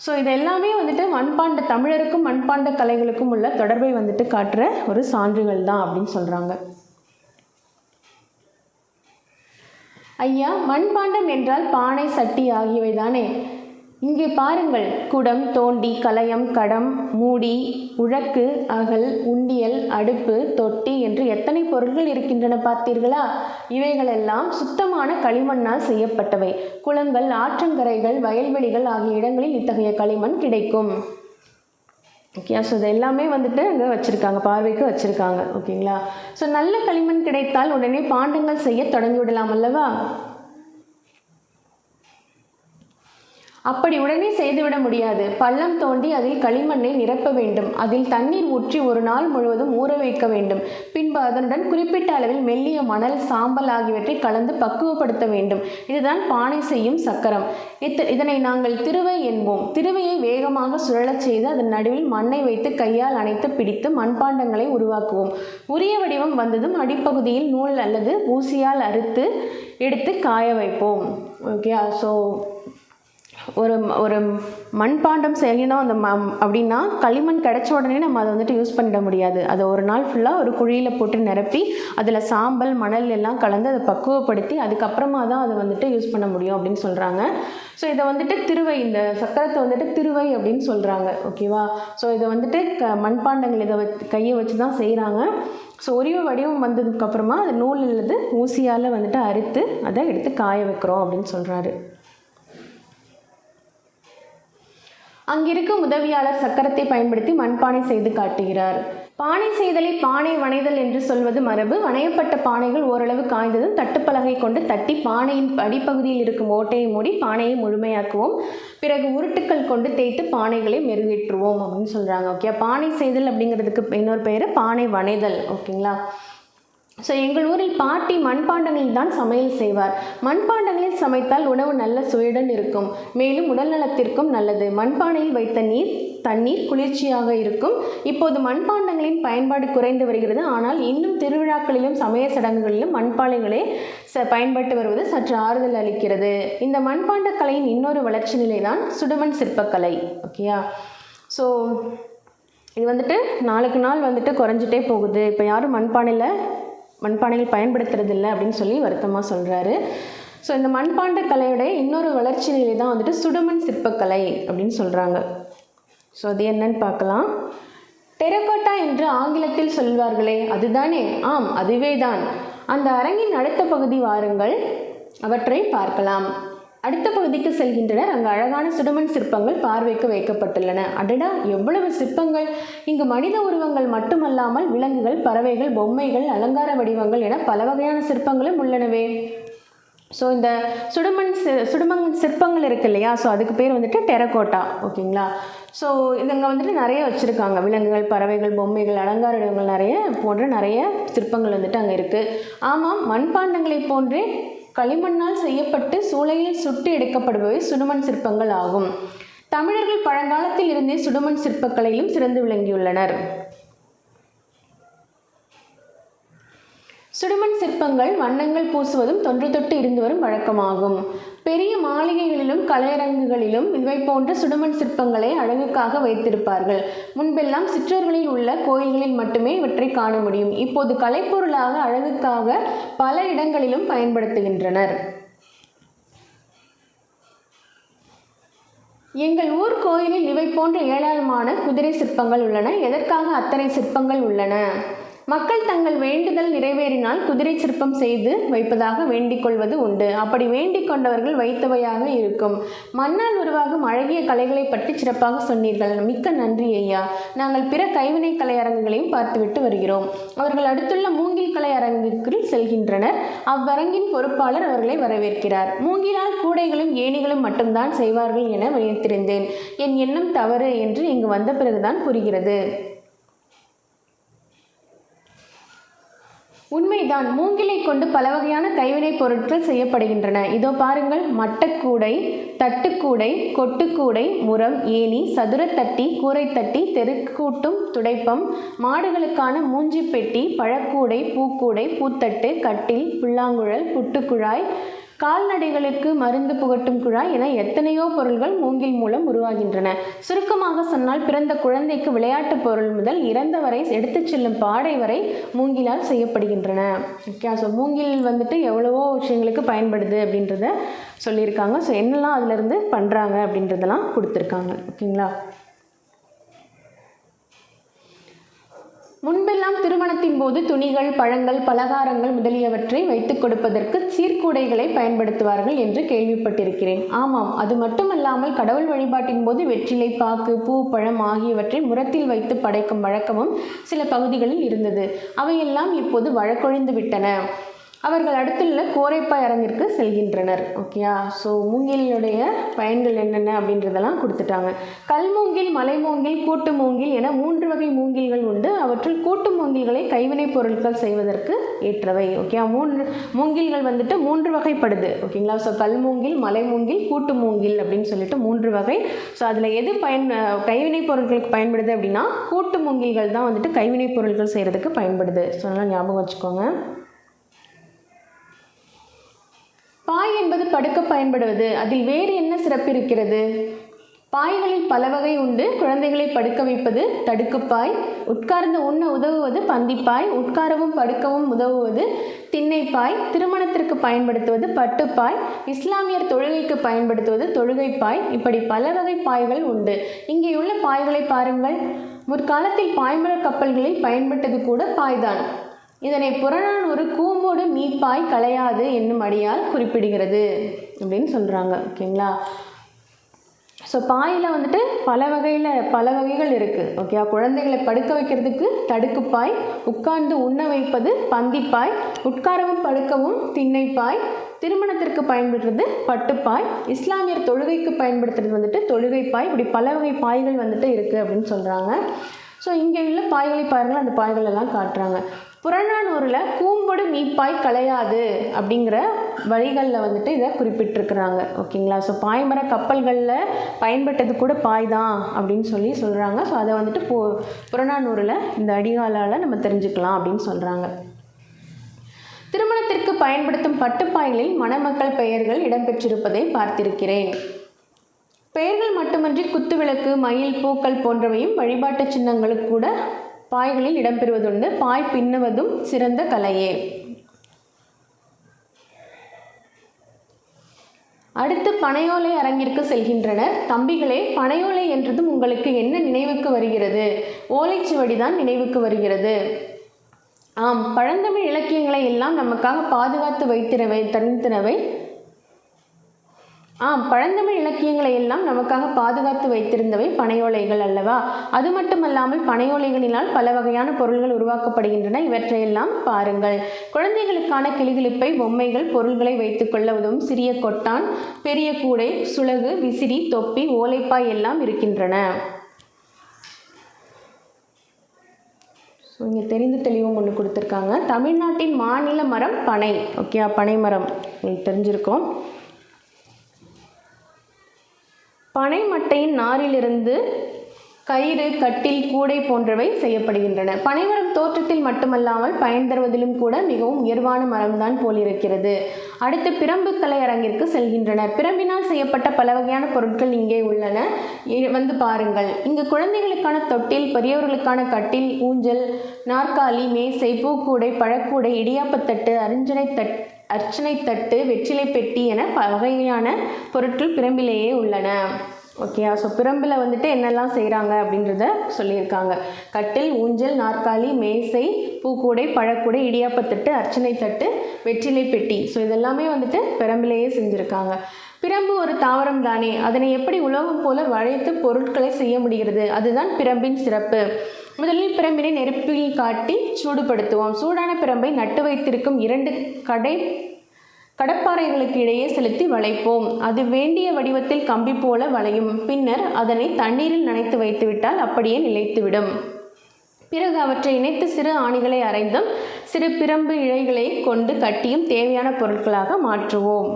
ஸோ இது எல்லாமே வந்துட்டு தமிழருக்கும் மண்பாண்ட கலைகளுக்கும் உள்ள தொடர்பை வந்துட்டு காட்டுற ஒரு சான்றுகள் தான் அப்படின்னு சொல்கிறாங்க. ஐயா, மண்பாண்டம் என்றால் பானை, சட்டி ஆகியவை தானே? இங்கே பாருங்கள். குடம், தோண்டி, கலயம், கடம், மூடி, உழக்கு, அகல், உண்டியல், அடுப்பு, தொட்டி என்று எத்தனை பொருட்கள் இருக்கின்றன பார்த்தீர்களா? இவைகளெல்லாம் சுத்தமான களிமண்ணால் செய்யப்பட்டவை. குளங்கள், ஆற்றங்கரைகள், வயல்வெளிகள் ஆகிய இடங்களில் இத்தகைய களிமண் கிடைக்கும். ஓகே, ஸோ இது எல்லாமே வந்துட்டு அங்கே வச்சுருக்காங்க, பார்வைக்கு வச்சுருக்காங்க. ஓகேங்களா? ஸோ நல்ல களிமண் கிடைத்தால் உடனே பாண்டங்கள் செய்ய தொடங்கி விடலாம் அல்லவா? அப்படி உடனே செய்துவிட முடியாது. பள்ளம் தோண்டி அதில் களிமண்ணை நிரப்ப வேண்டும். அதில் தண்ணீர் ஊற்றி ஒரு நாள் முழுவதும் ஊற வைக்க வேண்டும். பின்பு அதனுடன் குறிப்பிட்ட அளவில் மெல்லிய மணல், சாம்பல் ஆகியவற்றை கலந்து பக்குவப்படுத்த வேண்டும். இதுதான் பானை செய்யும் சக்கரம். இதனை நாங்கள் திருவை என்போம். திருவையை வேகமாக சுழலச் செய்து அதன் நடுவில் மண்ணை வைத்து கையால் அணைத்து பிடித்து மண்பாண்டங்களை உருவாக்குவோம். உரிய வடிவம் வந்ததும் அடிப்பகுதியில் நூல் அல்லது ஊசியால் அறுத்து எடுத்து காய வைப்போம். ஓகே, ஸோ ஒரு மண்பாண்டம் செய்யணும் அப்படின்னா களிமண் கிடைச்ச உடனே நம்ம அதை வந்துட்டு யூஸ் பண்ணிட முடியாது. அதை ஒரு நாள் ஃபுல்லாக ஒரு குழியில் போட்டு நிரப்பி அதில் சாம்பல், மணல் எல்லாம் கலந்து அதை பக்குவப்படுத்தி அதுக்கப்புறமா தான் அதை வந்துட்டு யூஸ் பண்ண முடியும் அப்படின்னு சொல்கிறாங்க. ஸோ இதை வந்துட்டு திருவை, இந்த சக்கரத்தை வந்துட்டு திருவை அப்படின்னு சொல்கிறாங்க. ஓகேவா? ஸோ இதை வந்துட்டு மண்பாண்டங்கள் இதை கையை வச்சு தான் செய்கிறாங்க. ஸோ உரிய வடிவம் வந்ததுக்கப்புறமா அது நூல் அல்லது ஊசியால் வந்துட்டு அறுத்து அதை எடுத்து காய வைக்கிறோம் அப்படின்னு சொல்கிறாரு. அங்கிருக்கும் உதவியாளர் சக்கரத்தை பயன்படுத்தி மண்பானை செய்து காட்டுகிறார். பானை செய்தலை பானை வனைதல் என்று சொல்வது மரபு. வனையப்பட்ட பானைகள் ஓரளவு காய்ந்ததும் தட்டுப்பலகை கொண்டு தட்டி பானையின் அடிப்பகுதியில் இருக்கும் ஓட்டையை மூடி பானையை முழுமையாக்குவோம். பிறகு உருட்டுக்கள் கொண்டு தேய்த்து பானைகளை மெருகேற்றுவோம் அப்படின்னு சொல்கிறாங்க. ஓகே, பானை செய்தல் அப்படிங்கிறதுக்கு இன்னொரு பெயர் பானை வனைதல். ஓகேங்களா? ஸோ எங்கள் ஊரில் பாட்டி மண்பாண்டங்களில் தான் சமையல் செய்வார். மண்பாண்டங்களில் சமைத்தால் உணவு நல்ல சுவையுடன் இருக்கும். மேலும் உடல் நலத்திற்கும் நல்லது. மண்பானையில் வைத்த தண்ணீர் குளிர்ச்சியாக இருக்கும். இப்போது மண்பாண்டங்களின் பயன்பாடு குறைந்து வருகிறது. ஆனால் இன்னும் திருவிழாக்களிலும் சமய சடங்குகளிலும் மண்பானைகளே பயன்பட்டு வருவது சற்று ஆறுதல் அளிக்கிறது. இந்த மண்பாண்ட கலையின் இன்னொரு வளர்ச்சி நிலை தான் சுடுமண் சிற்பக்கலை. ஓகேயா? ஸோ இது வந்துட்டு நாளுக்கு நாள் வந்துட்டு குறைஞ்சிட்டே போகுது. இப்போ யாரும் மண்பானைகள் பயன்படுத்துறது இல்லை அப்படின்னு சொல்லி வருத்தமாக சொல்கிறாரு. ஸோ இந்த மண்பாண்ட கலையுடைய இன்னொரு வளர்ச்சி நிலை தான் வந்துட்டு சுடுமண் சிற்பக்கலை அப்படின்னு சொல்கிறாங்க. ஸோ அது என்னன்னு பார்க்கலாம். டெரகோட்டா என்று ஆங்கிலத்தில் சொல்வார்களே, அதுதானே? ஆம், அதுவே தான். அந்த அரங்கின் அடுத்த பகுதி வாருங்கள், அவற்றை பார்க்கலாம். அடுத்த பகுதிக்கு செல்கின்றனர். அங்கு அழகான சுடுமண் சிற்பங்கள் பார்வைக்கு வைக்கப்பட்டுள்ளன. அடடா, எவ்வளவு சிற்பங்கள்! இங்கு மனித உருவங்கள் மட்டுமல்லாமல் விலங்குகள், பறவைகள், பொம்மைகள், அலங்கார வடிவங்கள் என பல வகையான சிற்பங்களும் உள்ளனவே. ஸோ இந்த சுடுமண் சிற்பங்கள் இருக்கு இல்லையா, ஸோ அதுக்கு பேர் வந்துட்டு டெரகோட்டா. ஓகேங்களா. ஸோ இதுங்க வந்துட்டு நிறைய வச்சுருக்காங்க. விலங்குகள், பறவைகள், பொம்மைகள், அலங்கார வடிவங்கள் நிறைய போன்ற நிறைய சிற்பங்கள் வந்துட்டு அங்கே இருக்குது. ஆமாம், மண்பாண்டங்களை போன்றே களிமண்ணால் செய்யப்பட்டு சூளையில் சுட்டு எடுக்கப்படுபவை சுடுமண் சிற்பங்கள் ஆகும். தமிழர்கள் பழங்காலத்தில் இருந்தே சுடுமண் சிற்பக்கலையிலும் சிறந்து விளங்கியுள்ளனர். சுடுமண் சிற்பங்கள் வண்ணங்கள் பூசுவதும் தொன்று தொட்டு இருந்து வரும் வழக்கமாகும். பெரிய மாளிகைகளிலும் கலையரங்குகளிலும் இவை போன்ற சுடுமண் சிற்பங்களை அழகுக்காக வைத்திருப்பார்கள். முன்பெல்லாம் சிற்றூர்களில் உள்ள கோயில்களில் மட்டுமே இவற்றை காண முடியும். இப்போது கலைப்பொருளாக அழகுக்காக பல இடங்களிலும் பயன்படுத்துகின்றனர். எங்கள் ஊர் கோயிலில் இவை போன்ற ஏராளமான குதிரை சிற்பங்கள் உள்ளன. எதற்காக அத்தனை சிற்பங்கள் உள்ளன? மக்கள் தங்கள் வேண்டுதல் நிறைவேறினால் குதிரை சிற்பம் செய்து வைப்பதாக வேண்டிக் கொள்வது உண்டு. அப்படி வேண்டிக் கொண்டவர்கள் வைத்தவையாக இருக்கும். மண்ணால் உருவாகும் அழகிய கலைகளை பற்றி சிறப்பாக சொன்னீர்கள். மிக்க நன்றி ஐயா. நாங்கள் பிற கைவினை கலையரங்குகளையும் பார்த்துவிட்டு வருகிறோம். அவர்கள் அடுத்துள்ள மூங்கில் கலை அரங்குக்கு செல்கின்றனர். அவ்வரங்கின் பொறுப்பாளர் அவர்களை வரவேற்கிறார். மூங்கிலால் கூடைகளும் ஏணிகளும் மட்டும்தான் செய்வார்கள் என நினைத்திருந்தேன். என் எண்ணம் தவறு என்று இங்கு வந்த பிறகுதான் புரிகிறது. உண்மைதான், மூங்கிலை கொண்டு பல வகையான கைவினைப் பொருட்கள் செய்யப்படுகின்றன. இதோ பாருங்கள், மட்டக்கூடை, தட்டுக்கூடை, கொட்டுக்கூடை, முறம், ஏணி, சதுரத்தட்டி, கூரைத்தட்டி, தெருக்கூட்டும் துடைப்பம், மாடுகளுக்கான மூஞ்சி பெட்டி, பழக்கூடை, பூக்கூடை, பூத்தட்டு, கட்டில், புல்லாங்குழல், புட்டுக்குழாய், கால்நடைகளுக்கு மருந்து புகட்டும் குழாய் என எத்தனையோ பொருள்கள் மூங்கில் மூலம் உருவாகின்றன. சுருக்கமாக சொன்னால், பிறந்த குழந்தைக்கு விளையாட்டு பொருள் முதல் இறந்தவரை எடுத்துச் செல்லும் பாடை வரை மூங்கிலால் செய்யப்படுகின்றன. ஓகே, ஸோ மூங்கில் வந்துட்டு எவ்வளவோ விஷயங்களுக்கு பயன்படுது அப்படின்றத சொல்லியிருக்காங்க. ஸோ என்னெல்லாம் அதிலிருந்து பண்ணுறாங்க அப்படின்றதெல்லாம் கொடுத்துருக்காங்க. ஓகேங்களா. முன்பெல்லாம் திருமணத்தின் போது துணிகள், பழங்கள், பலகாரங்கள் முதலியவற்றை வைத்துக் கொடுப்பதற்கு சீர்கூடைகளை பயன்படுத்துவார்கள் என்று கேள்விப்பட்டிருக்கிறேன். ஆமாம், அது மட்டுமல்லாமல் கடவுள் வழிபாட்டின் போது வெற்றிலை, பாக்கு, பூ, பழம் ஆகியவற்றை முரத்தில் வைத்து படைக்கும் வழக்கமும் சில பகுதிகளில் இருந்தது. அவையெல்லாம் இப்போது வழக்கொழிந்து விட்டன. அவர்கள் அடுத்துள்ள கோரைப்பாய் அரங்கிற்கு செல்கின்றனர். ஓகேயா. ஸோ மூங்கிலுடைய பயன்கள் என்னென்ன அப்படின்றதெல்லாம் கொடுத்துட்டாங்க. கல்மூங்கில், மலைமூங்கில், கூட்டு மூங்கில் என 3 வகை மூங்கில்கள் உண்டு. அவற்றில் கூட்டு மூங்கில்களை கைவினைப் பொருட்கள் செய்வதற்கு ஏற்றவை. ஓகே, மூங்கில்கள் வந்துட்டு 3 வகைப்படுது. ஓகேங்களா. ஸோ கல்மூங்கில், மலைமூங்கில், கூட்டு மூங்கில் அப்படின்னு சொல்லிட்டு 3 வகை. ஸோ அதில் எது கைவினைப் பொருட்களுக்கு பயன்படுது அப்படின்னா கூட்டு மூங்கில்கள் தான் வந்துட்டு கைவினைப் பொருட்கள் செய்கிறதுக்கு பயன்படுது. ஸோ அதெல்லாம் ஞாபகம் வச்சுக்கோங்க. பாய் என்பது படுக்க பயன்படுவது. அதில் வேறு என்ன சிறப்பு இருக்கிறது? பாய்களில் பல வகை உண்டு. குழந்தைகளை படுக்க வைப்பது தடுக்குப்பாய், உட்கார்ந்து உண்ண உதவுவது பந்திப்பாய், உட்காரவும் படுக்கவும் உதவுவது திண்ணைப்பாய், திருமணத்திற்கு பயன்படுத்துவது பட்டுப்பாய், இஸ்லாமியர் தொழுகைக்கு பயன்படுத்துவது தொழுகைப்பாய். இப்படி பல வகை பாய்கள் உண்டு. இங்கே உள்ள பாய்களை பாருங்கள். முற்காலத்தில் பாய்மர கப்பல்களில் பயன்பட்டது கூட பாய்தான். இதனை புறநானூறு கூம்போடு மீப்பாய் களையாது என்னும் அடியால் குறிப்பிடுகிறது அப்படின்னு சொல்கிறாங்க. ஓகேங்களா. ஸோ பாயில் வந்துட்டு பல வகைகள் இருக்குது. ஓகே, குழந்தைகளை படுக்க வைக்கிறதுக்கு தடுக்குப்பாய், உட்கார்ந்து உண்ண வைப்பது பந்திப்பாய், உட்காரவும் படுக்கவும் திண்ணைப்பாய், திருமணத்திற்கு பயன்படுறது பட்டுப்பாய், இஸ்லாமியர் தொழுகைக்கு பயன்படுத்துறது வந்துட்டு தொழுகைப்பாய். இப்படி பல வகை பாய்கள் வந்துட்டு இருக்குது அப்படின்னு சொல்கிறாங்க. ஸோ இங்கே உள்ள பாய்களை பாருங்கள், அந்த பாய்கள் எல்லாம் காட்டுறாங்க. புறநானூரில் கூம்பொடு மீப்பாய் களையாது அப்படிங்கிற வழிகளில் வந்துட்டு இதை குறிப்பிட்டிருக்கிறாங்க. ஓகேங்களா. ஸோ பாய்மர கப்பல்களில் பயன்பட்டது கூட பாய் தான் அப்படின்னு சொல்கிறாங்க. ஸோ அதை வந்துட்டு புறநானூரில் இந்த அடிகாலால் நம்ம தெரிஞ்சுக்கலாம் அப்படின்னு சொல்கிறாங்க. திருமணத்திற்கு பயன்படுத்தும் பட்டுப்பாய்களில் மணமக்கள் பெயர்கள் இடம்பெற்றிருப்பதை பார்த்திருக்கிறேன். பெயர்கள் மட்டுமன்றி குத்துவிளக்கு, மயில், பூக்கள் போன்றவையும் வழிபாட்டு சின்னங்களுக்கு கூட பாய்களில் இடம்பெறுவதுண்டு. பாய் பின்னுவதும் சிறந்த கலையே. அடுத்து பனையோலை அரங்கிற்கு செல்கின்றனர். தம்பிகளே, பனையோலை என்றதும் உங்களுக்கு என்ன நினைவுக்கு வருகிறது? ஓலைச்சுவடிதான் நினைவுக்கு வருகிறது. ஆம், பழந்தமிழ் இலக்கியங்களை எல்லாம் நமக்காக பாதுகாத்து வைத்திருவை தனித்தினவை பழந்தமிழ் இலக்கியங்களை எல்லாம் நமக்காக பாதுகாத்து வைத்திருந்தவை பனையோலைகள் அல்லவா? அது மட்டுமல்லாமல் பனையோலைகளினால் பல வகையான பொருள்கள் உருவாக்கப்படுகின்றன. இவற்றையெல்லாம் பாருங்கள். குழந்தைகளுக்கான கிளிகிழிப்பை, பொம்மைகள், பொருள்களை வைத்துக்கொள்ள உதவும் சிறிய கொட்டான், பெரிய கூடை, சுளகு, விசிறி, தொப்பி, ஓலைப்பாய் எல்லாம் இருக்கின்றன. இங்கே தெரிந்து தெளிவும் ஒன்று கொடுத்துருக்காங்க. தமிழ்நாட்டின் மாநில மரம் பனை. ஓகே, பனை மரம் உங்களுக்கு தெரிஞ்சிருக்கும். பனை மட்டையின் நாரிலிருந்து கயிறு, கட்டில், கூடை போன்றவை செய்யப்படுகின்றன. பனைமரம் தோற்றத்தில் மட்டுமல்லாமல் பயன் தருவதிலும் கூட மிகவும் உயர்வான மரம்தான் போலிருக்கிறது. அடுத்து பிரம்பு கலை அரங்கிற்கு செல்கின்றனர். பிரம்பினால் செய்யப்பட்ட பல வகையான பொருட்கள் இங்கே உள்ளன, வந்து பாருங்கள். இங்கு குழந்தைகளுக்கான தொட்டில், பெரியவர்களுக்கான கட்டில், ஊஞ்சல், நாற்காலி, மேசை, பூக்கூடை, பழக்கூடை, இடியாப்பத்தட்டு, அர்ச்சனை தட்டு, வெற்றிலை பெட்டி என வகையான பொருட்கள் பிரம்பிலேயே உள்ளன. ஓகே, ஸோ பிரம்பில் வந்துட்டு என்னெல்லாம் செய்கிறாங்க அப்படின்றத சொல்லியிருக்காங்க. கட்டில், ஊஞ்சல், நாற்காலி, மேசை, பூக்கூடை, பழக்கூடை, இடியாப்பத்தட்டு, அர்ச்சனை தட்டு, வெற்றிலை பெட்டி, ஸோ இதெல்லாமே வந்துட்டு பிரம்பிலேயே செஞ்சுருக்காங்க. பிரம்பு ஒரு தாவரம் தானே, அதனை எப்படி உலோகம் போல வளைத்து பொருட்களை செய்ய முடிகிறது? அதுதான் பிரம்பின் சிறப்பு. முதலில் பிரம்பினை நெருப்பில் காட்டி சூடுபடுத்துவோம். சூடான பிரம்பை நட்டு வைத்திருக்கும் 2 கடப்பாறைகளுக்கு இடையே செலுத்தி வளைப்போம். அது வேண்டிய வடிவத்தில் கம்பி போல வளையும். பின்னர் அதனை தண்ணீரில் நனைத்து வைத்துவிட்டால் அப்படியே நிலைத்துவிடும். பிறகு அவற்றை இணைத்து சிறு ஆணிகளை அரைந்தும் சிறு பிரம்பு இழைகளை கொண்டு கட்டியும் தேவையான பொருட்களாக மாற்றுவோம்.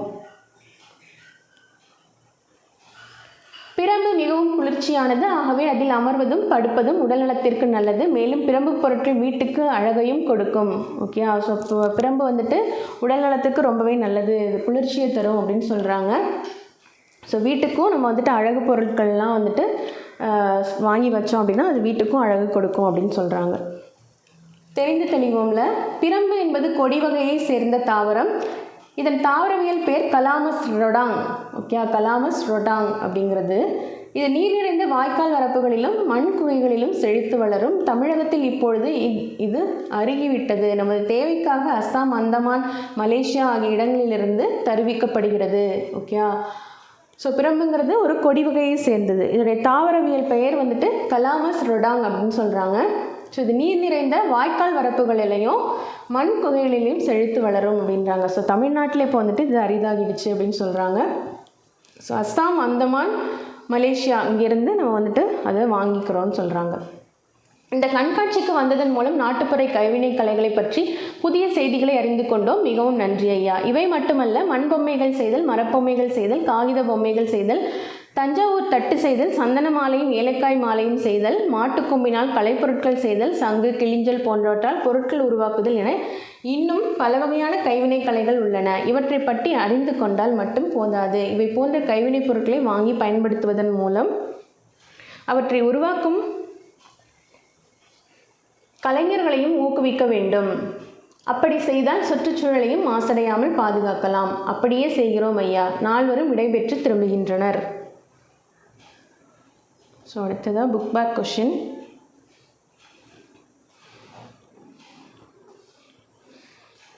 பிரம்பு மிகவும் குளிர்ச்சியானது. ஆகவே அதில் அமர்வதும் படுப்பதும் உடல்நலத்திற்கு நல்லது. மேலும் பிரம்பு பொருட்கள் வீட்டுக்கு அழகையும் கொடுக்கும். ஓகே, ஸோ பிரம்பு வந்துட்டு உடல்நலத்துக்கு ரொம்பவே நல்லது, குளிர்ச்சியை தரும் அப்படின்னு சொல்கிறாங்க. ஸோ வீட்டுக்கும் நம்ம வந்துட்டு அழகு பொருட்கள்லாம் வந்துட்டு வாங்கி வச்சோம் அப்படின்னா அது வீட்டுக்கும் அழகு கொடுக்கும் அப்படின்னு சொல்கிறாங்க. தெரிந்து தெளிவோம்ல. பிரம்பு என்பது கொடி வகையை சேர்ந்த தாவரம். இதன் தாவரவியல் பேர் கலாமஸ் ரொடாங். ஓகே, கலாமஸ் ரொடாங் அப்படிங்கிறது. இது நீர் நிறைந்த வாய்க்கால் வரப்புகளிலும் மண் குகைகளிலும் செழித்து வளரும். தமிழகத்தில் இப்பொழுது இது அருகிவிட்டது. நமது தேவைக்காக அஸ்ஸாம், அந்தமான், மலேசியா ஆகிய இடங்களிலிருந்து தருவிக்கப்படுகிறது. ஓகே, ஸோ பிரம்புங்கிறது ஒரு கொடி வகையை சேர்ந்தது. இதனுடைய தாவரவியல் பெயர் வந்துட்டு கலாமஸ் ரொடாங் அப்படின்னு சொல்கிறாங்க. ஸோ இது நீர் நிறைந்த வாய்க்கால் வரப்புகளிலையும் மண் குகைகளிலையும் செழித்து வளரும் அப்படின்றாங்க. ஸோ தமிழ்நாட்டில் இப்போ வந்துட்டு இது அரிதாகிடுச்சு அப்படின்னு சொல்கிறாங்க. ஸோ அஸ்ஸாம், அந்தமான், மலேசியா இங்கேருந்து நம்ம வந்துட்டு அதை வாங்கிக்கிறோன்னு சொல்கிறாங்க. இந்த கண்காட்சிக்கு வந்ததன் மூலம் நாட்டுப்புற கைவினை கலைகளை பற்றி புதிய செய்திகளை அறிந்து கொண்டோம். மிகவும் நன்றி ஐயா. இவை மட்டுமல்ல, மண் பொம்மைகள் செய்தல், மரப்பொம்மைகள் செய்தல், காகித பொம்மைகள் செய்தல், தஞ்சாவூர் தட்டு செய்தல், சந்தன மாலையும் ஏலக்காய் மாலையும் செய்தல், மாட்டுக்கொம்பினால் கலைப்பொருட்கள் செய்தல், சங்கு, கிளிஞ்சல் போன்றவற்றால் பொருட்கள் உருவாக்குதல் என இன்னும் பல வகையான கைவினை கலைகள் உள்ளன. இவற்றை பற்றி அறிந்து கொண்டால் மட்டும் போதாது. இவை போன்ற கைவினை பொருட்களை வாங்கி பயன்படுத்துவதன் மூலம் அவற்றை உருவாக்கும் கலைஞர்களையும் ஊக்குவிக்க வேண்டும். அப்படி செய்தால் சுற்றுச்சூழலையும் மாசடையாமல் பாதுகாக்கலாம். அப்படியே செய்கிறோம் ஐயா. நால்வரும் விடைபெற்று திரும்புகின்றனர். ஸோ அடுத்ததாக புக் பேக் கொஷின்.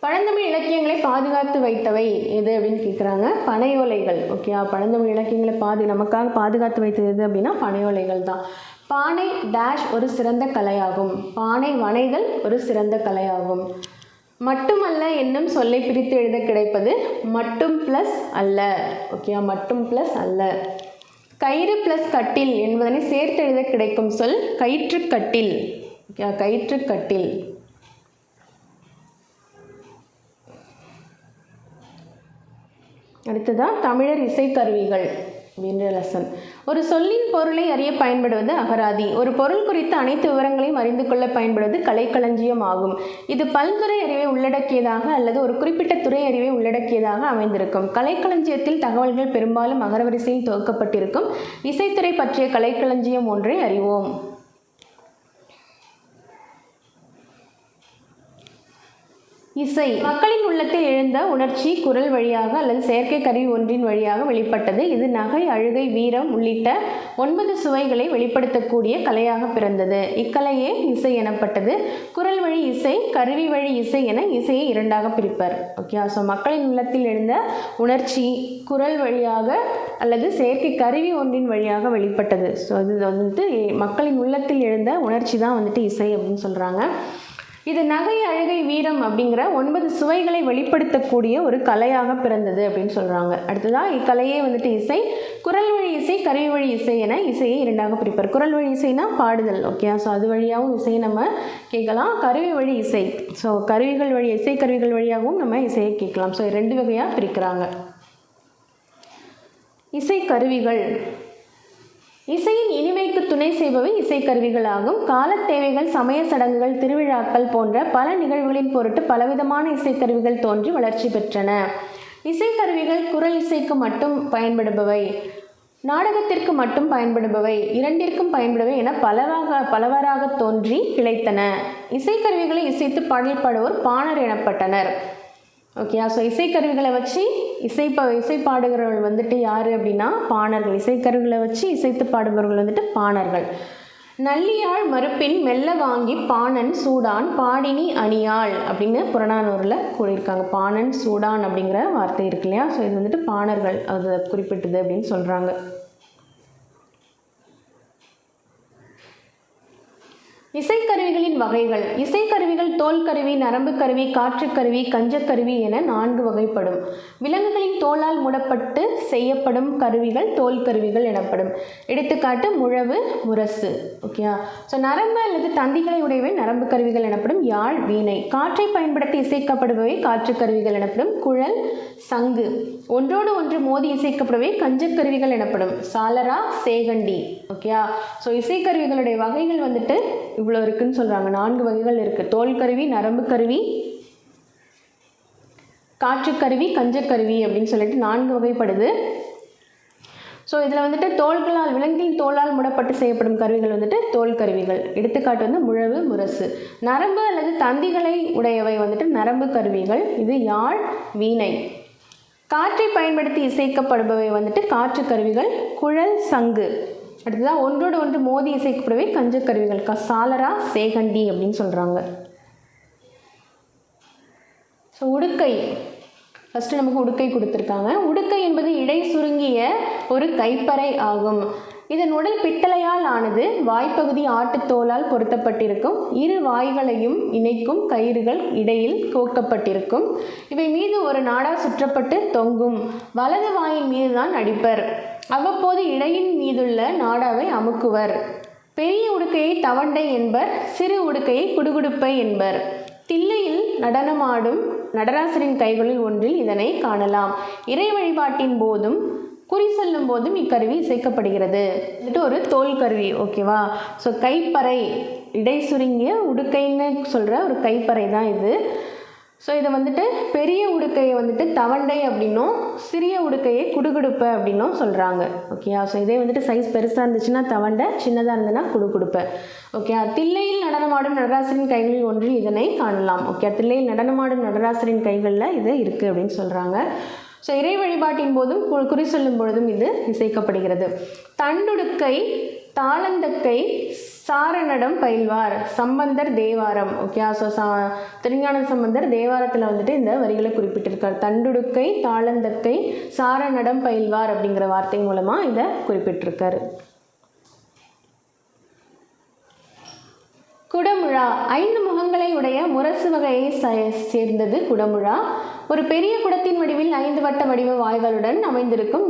பழந்தமிழ் இலக்கியங்களை பாதுகாத்து வைத்தவை எது அப்படின்னு கேட்குறாங்க. பனையோலைகள். ஓகே, பழந்தமிழ் இலக்கியங்களை நமக்காக பாதுகாத்து வைத்தது எது அப்படின்னா பனையோலைகள் தான். பானை டேஷ் ஒரு சிறந்த கலையாகும். பானை வனைதல் ஒரு சிறந்த கலையாகும். மட்டுமல்ல என்னும் சொல்லை பிரித்து எழுத கிடைப்பது மட்டும் ப்ளஸ் அல்ல. ஓகே, மட்டும் ப்ளஸ் அல்ல. கயிறு ப்ளஸ் கட்டில் என்பதனை சேர்த்து எழுத கிடைக்கும் சொல் கயிற்றுக்கட்டில். கயிற்றுக்கட்டில். அடுத்ததான் தமிழர் இசைக்கருவிகள் அப்படின்ற லெசன். ஒரு சொல்லின் பொருளை அறிய பயன்படுவது அகராதி. ஒரு பொருள் குறித்த அனைத்து விவரங்களையும் அறிந்து கொள்ள பயன்படுவது கலைக்களஞ்சியம் ஆகும். இது பல்துறை அறிவை உள்ளடக்கியதாக அல்லது ஒரு குறிப்பிட்ட துறை அறிவை உள்ளடக்கியதாக அமைந்திருக்கும். கலைக்களஞ்சியத்தில் தகவல்கள் பெரும்பாலும் அகரவரிசையில் துவக்கப்பட்டிருக்கும். இசைத்துறை பற்றிய கலைக்களஞ்சியம் ஒன்றை அறிவோம். இசை மக்களின் உள்ளத்தில் எழுந்த உணர்ச்சி குரல் வழியாக அல்லது செயற்கை கருவி ஒன்றின் வழியாக வெளிப்பட்டது. இது நகை, அழுகை, வீரம் உள்ளிட்ட 9 சுவைகளை வெளிப்படுத்தக்கூடிய கலையாக பிறந்தது. இக்கலையே இசை எனப்பட்டது. குரல் வழி இசை, கருவி வழி இசை என இசையை 2ஆக பிரிப்பர். ஓகே, ஸோ மக்களின் உள்ளத்தில் எழுந்த உணர்ச்சி குரல் வழியாக அல்லது செயற்கை கருவி ஒன்றின் வழியாக வெளிப்பட்டது. ஸோ இது வந்துட்டு மக்களின் உள்ளத்தில் எழுந்த உணர்ச்சி தான் வந்துட்டு இசை அப்படின்னு சொல்கிறாங்க. இது நகை, அழுகை, வீரம் அப்படிங்கிற 9 சுவைகளை வெளிப்படுத்தக்கூடிய ஒரு கலையாக பிறந்தது அப்படின்னு சொல்கிறாங்க. அடுத்ததாக இக்கலையே வந்துட்டு இசை, குரல் வழி இசை, கருவி வழி இசை என இசையை 2ஆக பிரிப்பர். குரல் வழி இசைனா பாடுதல். ஓகே, ஸோ அது வழியாகவும் இசையை நம்ம கேட்கலாம். கருவி வழி இசை, ஸோ கருவிகள் வழி இசை கருவிகள் வழியாகவும் நம்ம இசையை கேட்கலாம். ஸோ 2 வகையாக பிரிக்கிறாங்க. இசை கருவிகள். இசையின் இனிமைக்கு துணை செய்பவை இசைக்கருவிகள் ஆகும். காலத் தேவைகள், சமய சடங்குகள், திருவிழாக்கள் போன்ற பல நிகழ்வுகளின் பொருட்டு பலவிதமான இசைக்கருவிகள் தோன்றி வளர்ச்சி பெற்றன. இசைக்கருவிகள் குரல் இசைக்கு மட்டும் பயன்படுபவை, நாடகத்திற்கு மட்டும் பயன்படுபவை, இரண்டிற்கும் பயன்படுபவை என பலவாறாக தோன்றி கிளைத்தன. இசைக்கருவிகளை இசைத்து பாடல் பாடுவோர் பாணர் எனப்பட்டனர். ஓகே, ஸோ இசைக்கருவிகளை வச்சு இசை பாடுகிறவர்கள் வந்துட்டு யார் அப்படின்னா பாணர்கள். இசைக்கருவிகளை வச்சு இசைத்து பாடுபவர்கள் வந்துட்டு பாணர்கள். நல்லியாழ் மறுப்பின் மெல்ல வாங்கி பாணன் சூடான் பாடினி அணியாள் அப்படின்னு புறநானூரில் கூறியிருக்காங்க. பாணன் சூடான் அப்படிங்கிற வார்த்தை இருக்கு இல்லையா, ஸோ இது வந்துட்டு பாணர்கள் அது குறிப்பிட்டது அப்படின்னு சொல்கிறாங்க. இசைக்கருவிகளின் வகைகள். இசைக்கருவிகள் தோல் கருவி, நரம்பு கருவி, காற்றுக்கருவி, கஞ்சக்கருவி என 4 வகைப்படும். விலங்குகளின் தோலால் மூடப்பட்டு செய்யப்படும் கருவிகள் தோல் கருவிகள் எனப்படும். எடுத்துக்காட்டு முழவு, முரசு. ஓகேயா, ஸோ நரம்பு அல்லது தந்திகளை உடையவை நரம்பு கருவிகள் எனப்படும். யாழ், வீணை. காற்றை பயன்படுத்தி இசைக்கப்படுபவை காற்றுக்கருவிகள் எனப்படும். குழல், சங்கு. ஒன்றோடு ஒன்று மோதி இசைக்கப்படுபவை கஞ்சக்கருவிகள் எனப்படும். சாலரா, சேகண்டி. ஓகேயா, ஸோ இசைக்கருவிகளுடைய வகைகள் வந்துட்டு இவ்வளோ இருக்குன்னு சொல்கிறாங்க. 4 வகைகள் இருக்குது. தோல் கருவி, நரம்பு கருவி, காற்றுக்கருவி, கஞ்சக்கருவி அப்படின்னு சொல்லிட்டு 4 வகைப்படுது. ஸோ இதில் வந்துட்டு தோள்களால், விலங்கின் தோளால் மூடப்பட்டு செய்யப்படும் கருவிகள் வந்துட்டு தோல் கருவிகள். எடுத்துக்காட்டு வந்து முழவு, முரசு. நரம்பு அல்லது தந்திகளை உடையவை வந்துட்டு நரம்பு கருவிகள். இது யாழ், வீணை. காற்றை பயன்படுத்தி இசைக்கப்படுபவை வந்துட்டு காற்று கருவிகள், குழல், சங்கு. அடுத்ததான் ஒன்றோடு ஒன்று மோதி இசைக்கப்படுவே கஞ்சக்கருவிகள், சாலரா, சேகண்டி அப்படின்னு சொல்கிறாங்க. ஸோ உடுக்கை. ஃபஸ்ட்டு நமக்கு உடுக்கை கொடுத்துருக்காங்க. உடுக்கை என்பது இடை சுருங்கிய ஒரு கைப்பறை ஆகும். இதன் உடல் பித்தளையால் ஆனது. வாய்ப்பகுதி ஆட்டுத்தோலால் பொருத்தப்பட்டிருக்கும். 2 வாய்களையும் இணைக்கும் கயிறுகள் இடையில் கோர்க்கப்பட்டிருக்கும். இவை மீது ஒரு நாடா சுற்றப்பட்டு தொங்கும். வலது வாயின் மீதுதான் அடிப்பர். அவ்வப்போது இடையின் மீதுள்ள நாடாவை அமுக்குவர். பெரிய உடுக்கையை தவண்டை என்பர், சிறு உடுக்கையை குடுகுடுப்பை என்பர். தில்லையில் நடனமாடும் நடராசரின் கைகளில் ஒன்றில் இதனை காணலாம். இறை வழிபாட்டின் போதும் குறி சொல்லும் போதும் இக்கருவி இசைக்கப்படுகிறது. இது ஒரு தோல் கருவி. ஓகேவா, ஸோ கைப்பறை, இடை சுருங்கிய உடுக்கைன்னு சொல்கிற ஒரு கைப்பறை தான் இது. ஸோ இதை வந்துட்டு பெரிய உடுக்கையை வந்துட்டு தவண்டை அப்படின்னும், சிறிய உடுக்கையை குடுகுடுப்பை அப்படின்னும் சொல்கிறாங்க. ஓகேயா, ஸோ இதே வந்துட்டு சைஸ் பெருசாக இருந்துச்சுன்னா தவண்டை, சின்னதாக இருந்ததுன்னா குடுகுடுப்பை. ஓகே, தில்லையில் நடனமாடும் நடராசரின் கைகளில் ஒன்றில் இதனை காணலாம். ஓகே, தில்லையில் நடனமாடும் நடராசரின் கைகளில் இது இருக்குது அப்படின்னு சொல்கிறாங்க. ஸோ இறை வழிபாட்டின் போதும் குறி சொல்லும் பொழுதும் இது இசைக்கப்படுகிறது. தண்டுடுக்கை, தாளந்தக்கை, சாரணடம் பயில்வார். சம்பந்தர் தேவாரம். ஓகே, ஸோ திருஞான சம்பந்தர் தேவாரத்தில் வந்துட்டு இந்த வரிகளை குறிப்பிட்டிருக்கார். தண்டுடுக்கை, தாளந்தக்கை, சாரணடம் பயில்வார் அப்படிங்கிற வார்த்தை மூலமாக இதை குறிப்பிட்டிருக்காரு. குடமுழா. 5 முகங்களை உடைய முரசு வகையை சேர்ந்தது குடமுழா. ஒரு பெரிய குடத்தின் வடிவில் 5 வட்ட வடிவ வாய்களுடன் அமைந்திருக்கும்.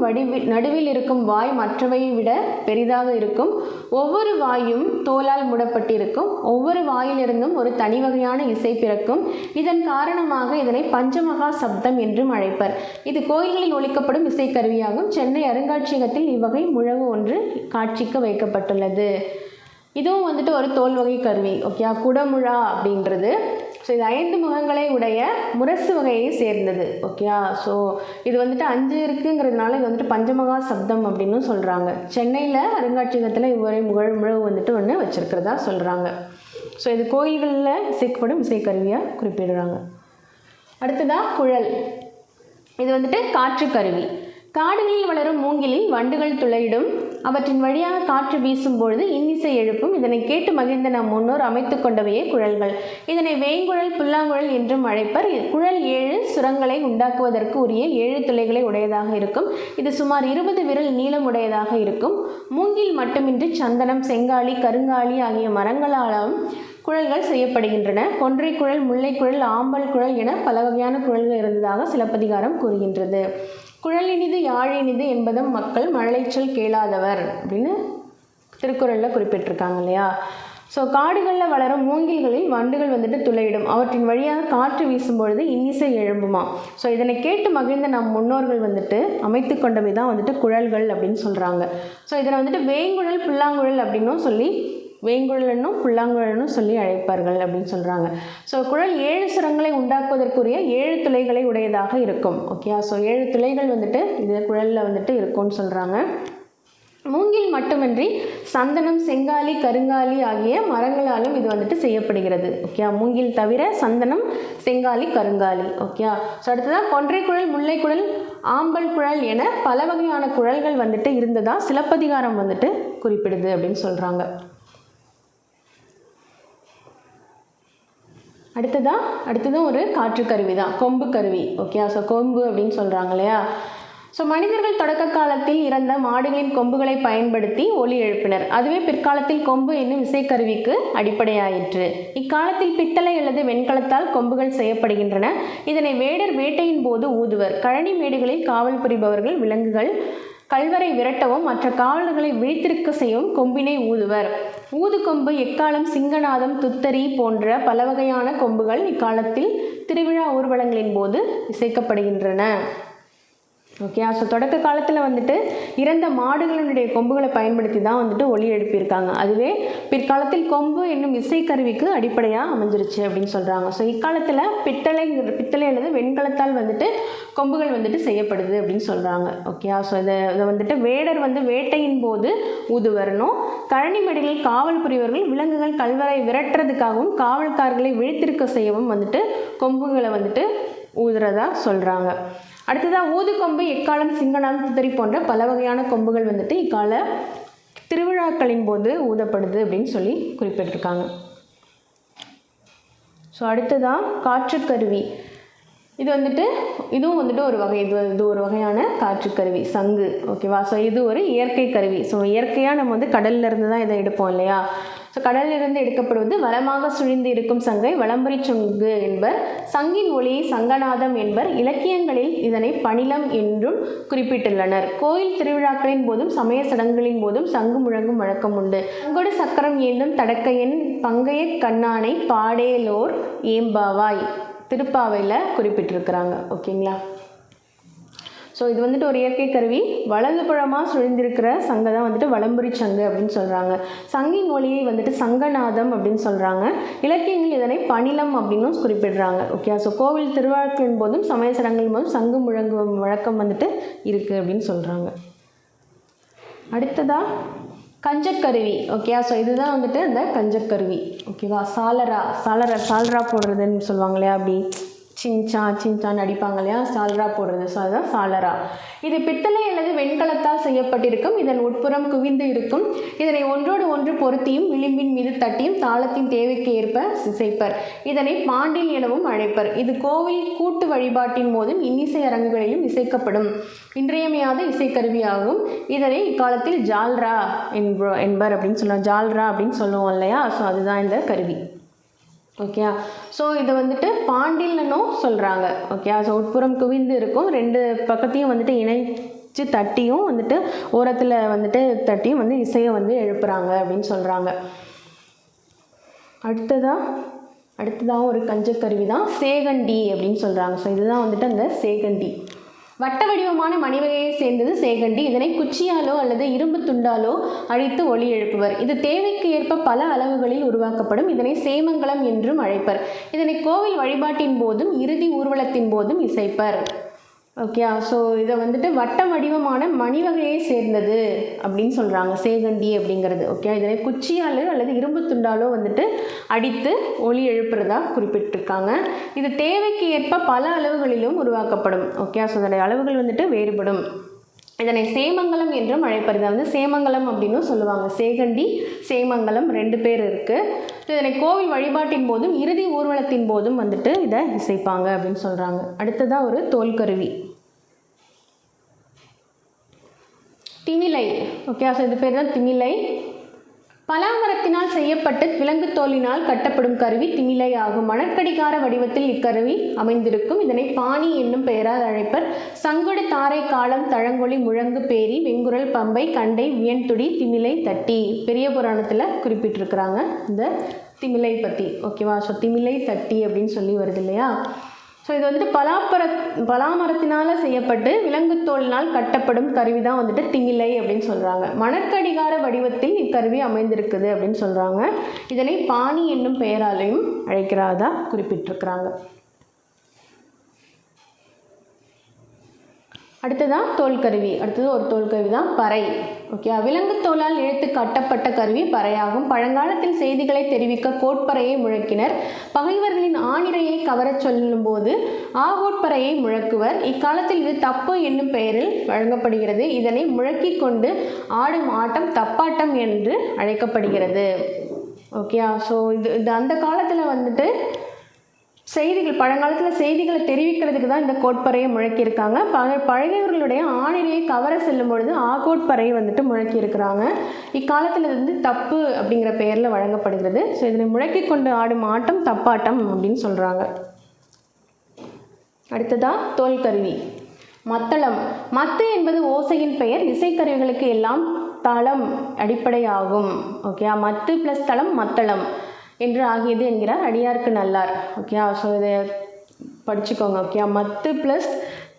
நடுவில் இருக்கும் வாய் மற்றவை விட பெரிதாக இருக்கும். ஒவ்வொரு வாயும் தோலால் மூடப்பட்டிருக்கும். ஒவ்வொரு வாயிலிருந்தும் ஒரு தனி வகையான இசை பிறக்கும். இதன் காரணமாக இதனை பஞ்சமகா சப்தம் என்றும் அழைப்பர். இது கோயில்களில் ஒலிக்கப்படும் இசைக்கருவியாகும். சென்னை அருங்காட்சியகத்தில் இவ்வகை முழவு ஒன்று காட்சிக்கு வைக்கப்பட்டுள்ளது. இதுவும் வந்துட்டு ஒரு தோல் வகை கருவி. ஓகே, குடமுழா அப்படின்றது. ஸோ இது 5 முகங்களை உடைய முரசு வகையை சேர்ந்தது. ஓகேயா, ஸோ இது வந்துட்டு 5 இருக்குங்கிறதுனால இது வந்துட்டு பஞ்சமகா சப்தம் அப்படின்னு சொல்கிறாங்க. சென்னையில் அருங்காட்சியகத்தில் இவ்வொரு முழவு வந்துட்டு ஒன்று வச்சுருக்கிறதா சொல்கிறாங்க. ஸோ இது கோயில்களில் இசைக்கப்படும் இசைக்கருவியாக குறிப்பிடுறாங்க. அடுத்ததாக குழல். இது வந்துட்டு காற்று கருவி. காடுகளில் வளரும் மூங்கிலில் வண்டுகள் துளையிடும். அவற்றின் வழியாக காற்று வீசும் பொழுது இன்னிசை எழுப்பும். இதனை கேட்டு மகிழ்ந்த நம் முன்னோர் அமைத்து கொண்டவையே குழல்கள். இதனை வேங்குழல், புல்லாங்குழல் என்றும் அழைப்பர். குழல் 7 சுரங்களை உண்டாக்குவதற்கு உரிய 7 துளைகளை உடையதாக இருக்கும். இது சுமார் 20 விரல் நீளம் உடையதாக இருக்கும். மூங்கில் மட்டுமின்றி சந்தனம், செங்காலி, கருங்காலி ஆகிய மரங்களாலும் குழல்கள் செய்யப்படுகின்றன. கொன்றை குழல், முல்லை குழல், ஆம்பல் குழல் என பல வகையான குழல்கள் இருந்ததாக சிலப்பதிகாரம் கூறுகின்றது. குழல் இனிது யாழ் இனிது என்பதும் மக்கள் மழலைச்சொல் கேளாதவர் அப்படின்னு திருக்குறளில் குறிப்பிட்டிருக்காங்க இல்லையா. ஸோ காடுகளில் வளரும் மூங்கில்களில் வண்டுகள் வந்துட்டு துளையிடும். அவற்றின் வழியாக காற்று வீசும் பொழுது இன்னிசை எழும்புமா. ஸோ இதனை கேட்டு மகிழ்ந்த நம் முன்னோர்கள் வந்துட்டு அமைத்து கொண்டவை தான் வந்துட்டு குழல்கள் அப்படின்னு சொல்கிறாங்க. ஸோ இதனை வந்துட்டு வேங்குழல், புல்லாங்குழல் அப்படின்னும் சொல்லி, வேங்குழலும் புல்லாங்குழலும் சொல்லி அழைப்பார்கள் அப்படின்னு சொல்கிறாங்க. ஸோ குழல் 7 சுரங்களை உண்டாக்குவதற்குரிய 7 துளைகளை உடையதாக இருக்கும். ஓகே, ஸோ 7 துளைகள் வந்துட்டு இது குழலில் வந்துட்டு இருக்கும்னு சொல்கிறாங்க. மூங்கில் மட்டுமின்றி சந்தனம், செங்காலி, கருங்காலி ஆகிய மரங்களாலும் இது வந்துட்டு செய்யப்படுகிறது. ஓகே, மூங்கில் தவிர சந்தனம், செங்காலி, கருங்காலி. ஓகே, ஸோ அடுத்ததான் கொன்றை குழல், முல்லை குழல், ஆம்பல் குழல் என பல வகையான குழல்கள் வந்துட்டு இருந்ததா சிலப்பதிகாரம் வந்துட்டு குறிப்பிடுது அப்படின்னு சொல்கிறாங்க. அடுத்ததும் ஒரு காற்று கருவி தான், கொம்பு கருவி. ஓகே, ஸோ கொம்பு அப்படின்னு சொல்கிறாங்க இல்லையா. ஸோ மனிதர்கள் தொடக்க காலத்தில் இறந்த மாடுகளின் கொம்புகளை பயன்படுத்தி ஒலி எழுப்பினர். அதுவே பிற்காலத்தில் கொம்பு என்னும் இசைக்கருவிக்கு அடிப்படையாயிற்று. இக்காலத்தில் பித்தளை அல்லது வெண்கலத்தால் கொம்புகள் செய்யப்படுகின்றன. இதனை வேடர் வேட்டையின் போது ஊதுவர். கழனி மேடுகளில் காவல் புரிபவர்கள் விலங்குகள் கல்வரை விரட்டவும் மற்ற காவலர்களை விழித்திருக்க செய்யவும் கொம்பினை ஊதுவர். ஊது கொம்பு, எக்காலம், சிங்கநாதம், துத்தரி போன்ற பல வகையான கொம்புகள் இக்காலத்தில் திருவிழா ஊர்வலங்களின் போது இசைக்கப்படுகின்றன. ஓகே, ஸோ தொடக்க காலத்தில் வந்துட்டு இறந்த மாடுகளுடைய கொம்புகளை பயன்படுத்தி தான் வந்துட்டு ஒலி எழுப்பியிருக்காங்க. அதுவே பிற்காலத்தில் கொம்பு என்னும் இசைக்கருவிக்கு அடிப்படையாக அமைஞ்சிருச்சு அப்படின்னு சொல்கிறாங்க. ஸோ இக்காலத்தில் பித்தளை அல்லது வெண்கலத்தால் வந்துட்டு கொம்புகள் வந்துட்டு செய்யப்படுது அப்படின்னு சொல்கிறாங்க. ஓகே, ஸோ இதை வந்துட்டு வேடர் வந்து வேட்டையின் போது ஊதுவரணும். கழனி மேடுகளில் காவல் புரிவர்கள் விலங்குகள் கல்வரை விரட்டுறதுக்காகவும் காவல்காரர்களை விழித்திருக்க செய்யவும் வந்துட்டு கொம்புகளை வந்துட்டு ஊதுறதா சொல்கிறாங்க. அடுத்ததாக ஊதுகொம்பு, எக்காலம், சிங்கநாதம், துத்தரி போன்ற பல வகையான கொம்புகள் வந்துட்டு இக்கால திருவிழாக்களின் போது ஊதப்படுது அப்படின்னு சொல்லி குறிப்பிட்டிருக்காங்க. ஸோ அடுத்ததாக காற்றுக்கருவி. இதுவும் வந்துட்டு ஒரு வகை, இது ஒரு வகையான காற்றுக்கருவி, சங்கு. ஓகேவா. ஸோ இது ஒரு இயற்கை கருவி. ஸோ இயற்கையாக நம்ம வந்து கடல்ல இருந்து தான் இதை எடுப்போம் இல்லையா. ஸோ கடலிலிருந்து எடுக்கப்படுவது வளமாக சுழிந்து இருக்கும் சங்கை வலம்புரி சங்கு என்பர். சங்கின் ஒளியை சங்கநாதம் என்பர். இலக்கியங்களில் இதனை பணிலம் என்றும் குறிப்பிட்டுள்ளனர். கோயில் திருவிழாக்களின் போதும் சமய சடங்குகளின் போதும் சங்கு முழங்கும் வழக்கம் உண்டு. சங்கொடு சக்கரம் ஏந்தும் தடக்கையன் பங்கைய கண்ணானை பாடேலோர் ஏம்பாவாய் திருப்பாவையில் குறிப்பிட்டிருக்கிறாங்க. ஓகேங்களா. ஸோ இது வந்துட்டு ஒரு இயற்கை கருவி. வலது புறமாக சுழிந்திருக்கிற சங்கை தான் வந்துட்டு வலம்புரி சங்கு அப்படின்னு சொல்கிறாங்க. சங்கின் ஒளியை வந்துட்டு சங்கநாதம் அப்படின்னு சொல்கிறாங்க. இலக்கியங்கள் இதனை பணிலம் அப்படின்னும் குறிப்பிடுறாங்க. ஓகே. ஸோ கோவில் திருவிழாக்களின் போதும் சமய சடங்குகளின் போதும் சங்கு முழங்கும் வழக்கம் வந்துட்டு இருக்குது அப்படின்னு சொல்கிறாங்க. அடுத்ததாக கஞ்சக்கருவி. ஓகே. ஸோ இதுதான் வந்துட்டு அந்த கஞ்சக்கருவி. ஓகேவா. சாலரா போடுறதுன்னு சொல்லுவாங்க இல்லையா, அப்படி சின்சான்னு அடிப்பாங்க இல்லையா, சால்ரா போடுறது. ஸோ அதுதான் சாலரா. இது பித்தளை அல்லது வெண்கலத்தால் செய்யப்பட்டிருக்கும். இதன் உட்புறம் குவிந்து இருக்கும். இதனை ஒன்றோடு ஒன்று பொருத்தியும் விளிம்பின் மீது தட்டியும் தாளத்தின் தேவைக்கு ஏற்ப இசைப்பர். இதனை பாண்டில் எனவும் அழைப்பர். இது கோவில் கூட்டு வழிபாட்டின் போதும் இன்னிசை அரங்குகளிலும் இசைக்கப்படும் இன்றியமையாத இசைக்கருவியாகும். இதனை இக்காலத்தில் ஜால்ரா என்பர் அப்படின்னு சொல்லுவோம். ஜால்ரா அப்படின்னு சொல்லுவோம் இல்லையா. ஸோ அதுதான் இந்த கருவி. ஓகே. ஸோ இதை வந்துட்டு பாண்டில்னும் சொல்கிறாங்க. ஓகே. ஸோ உட்புறம் குவிந்து இருக்கும். ரெண்டு பக்கத்தையும் வந்துட்டு இணைச்சு தட்டியும் வந்துட்டு ஓரத்தில் வந்துட்டு தட்டியும் வந்து இசையை வந்து எழுப்புறாங்க அப்படின்னு சொல்கிறாங்க. அடுத்ததாக ஒரு கஞ்சக்கருவி தான் சேகண்டி அப்படின்னு சொல்கிறாங்க. ஸோ இதுதான் வந்துட்டு அந்த சேகண்டி. வட்ட வடிவமான மணிவகையை சேர்ந்தது சேகண்டி. இதனை குச்சியாலோ அல்லது இரும்பு துண்டாலோ அழித்து ஒலி எழுப்புவர். இது தேவைக்கு ஏற்ப பல அளவுகளில் உருவாக்கப்படும். இதனை சேமங்கலம் என்றும் அழைப்பர். இதனை கோவில் வழிபாட்டின் போதும் இறுதி ஊர்வலத்தின் போதும் இசைப்பர். ஓகே. ஸோ இதை வந்துட்டு வட்ட வடிவமான மணி வகையை சேர்ந்தது அப்படின்னு சொல்கிறாங்க சேகண்டி அப்படிங்கிறது. ஓகே. இதனை குச்சியால் அல்லது இரும்பு துண்டாலோ வந்துட்டு அடித்து ஒலி எழுப்புறதா குறிப்பிட்டிருக்காங்க. இது தேவைக்கு ஏற்ப பல அளவுகளிலும் உருவாக்கப்படும். ஓகே. ஸோ இதனுடைய அளவுகள் வந்துட்டு வேறுபடும். இதனை சேமங்கலம் என்றும் அழைப்பது. இதை வந்து சேமங்கலம் அப்படின்னு சொல்லுவாங்க. சேகண்டி சேமங்கலம் 2 பேர் இருக்குது. இதனை கோவில் வழிபாட்டின் போதும் இறுதி ஊர்வலத்தின் போதும் வந்துட்டு இதை இசைப்பாங்க அப்படின்னு சொல்கிறாங்க. அடுத்ததாக ஒரு தோல்கருவி திமிலை. ஓகே. ஸோ இது பேர் தான் திமிலை. பலாமரத்தினால் செய்யப்பட்டு விலங்கு தோலினால் கட்டப்படும் கருவி திமிலை ஆகும். மணற்கடிகார வடிவத்தில் இக்கருவி அமைந்திருக்கும். இதனை பாணி என்னும் பெயரால் அழைப்பர். சங்குடு, தாரை, காலம், தழங்கொலி, முழங்கு, பேரி, வெங்குரல், பம்பை, கண்டை, வியன்துடி, திமிலை, தட்டி பெரிய புராணத்தில் குறிப்பிட்டிருக்கிறாங்க இந்த திமிலை பற்றி. ஓகேவா. ஸோ திமிலை தட்டி அப்படின்னு சொல்லி வருது இல்லையா. ஸோ இது வந்துட்டு பலாமரத்தினால் செய்யப்பட்டு விலங்குத்தோலினால் கட்டப்படும் கருவி தான் வந்துட்டு திமிலை அப்படின்னு சொல்கிறாங்க. மணற்கடிகார வடிவத்தில் இக்கருவி அமைந்திருக்குது அப்படின்னு சொல்கிறாங்க. இதனை பாணி என்னும் பெயராலையும் அழைக்கிறதா குறிப்பிட்டிருக்கிறாங்க. அடுத்ததான் தோல்கருவி. அடுத்தது ஒரு தோல்கருவி தான் பறை. ஓகே. விலங்கு தோலால் இழுத்து கட்டப்பட்ட கருவி பறையாகும். பழங்காலத்தில் செய்திகளை தெரிவிக்க கோட்பறையை முழக்கினர். பகைவர்களின் ஆணிரையை கவரச் சொல்லும் போது ஆகோட்பறையை முழக்குவர். இக்காலத்தில் இது தப்பு என்னும் பெயரில் வழங்கப்படுகிறது. இதனை முழக்கி கொண்டு ஆடும் ஆட்டம் தப்பாட்டம் என்று அழைக்கப்படுகிறது. ஓகே. ஸோ இது அந்த காலத்தில் வந்துட்டு செய்திகள் பழங்காலத்தில் செய்திகளை தெரிவிக்கிறதுக்கு தான் இந்த கோட்பறையை முழக்கியிருக்காங்க. பழையவர்களுடைய ஆணிரையை கவர செல்லும் பொழுது ஆகோட்பறையை வந்துட்டு முழக்கியிருக்கிறாங்க. இக்காலத்தில் இது வந்து தப்பு அப்படிங்கிற பெயரில் வழங்கப்படுகிறது. ஸோ இதனை முழக்கி கொண்டு ஆடும் ஆட்டம் தப்பாட்டம் அப்படின்னு சொல்கிறாங்க. அடுத்ததாக தோல்கருவி மத்தளம். மத்து என்பது ஓசையின் பெயர். இசைக்கருவிகளுக்கு எல்லாம் தளம் அடிப்படையாகும். ஓகே. மத்து ப்ளஸ் தளம் மத்தளம் என்று ஆகியது என்கிறார் அடியார்க்கு நல்லார். ஓகே. ஸோ இதை படிச்சுக்கோங்க. ஓகே. மத்து ப்ளஸ்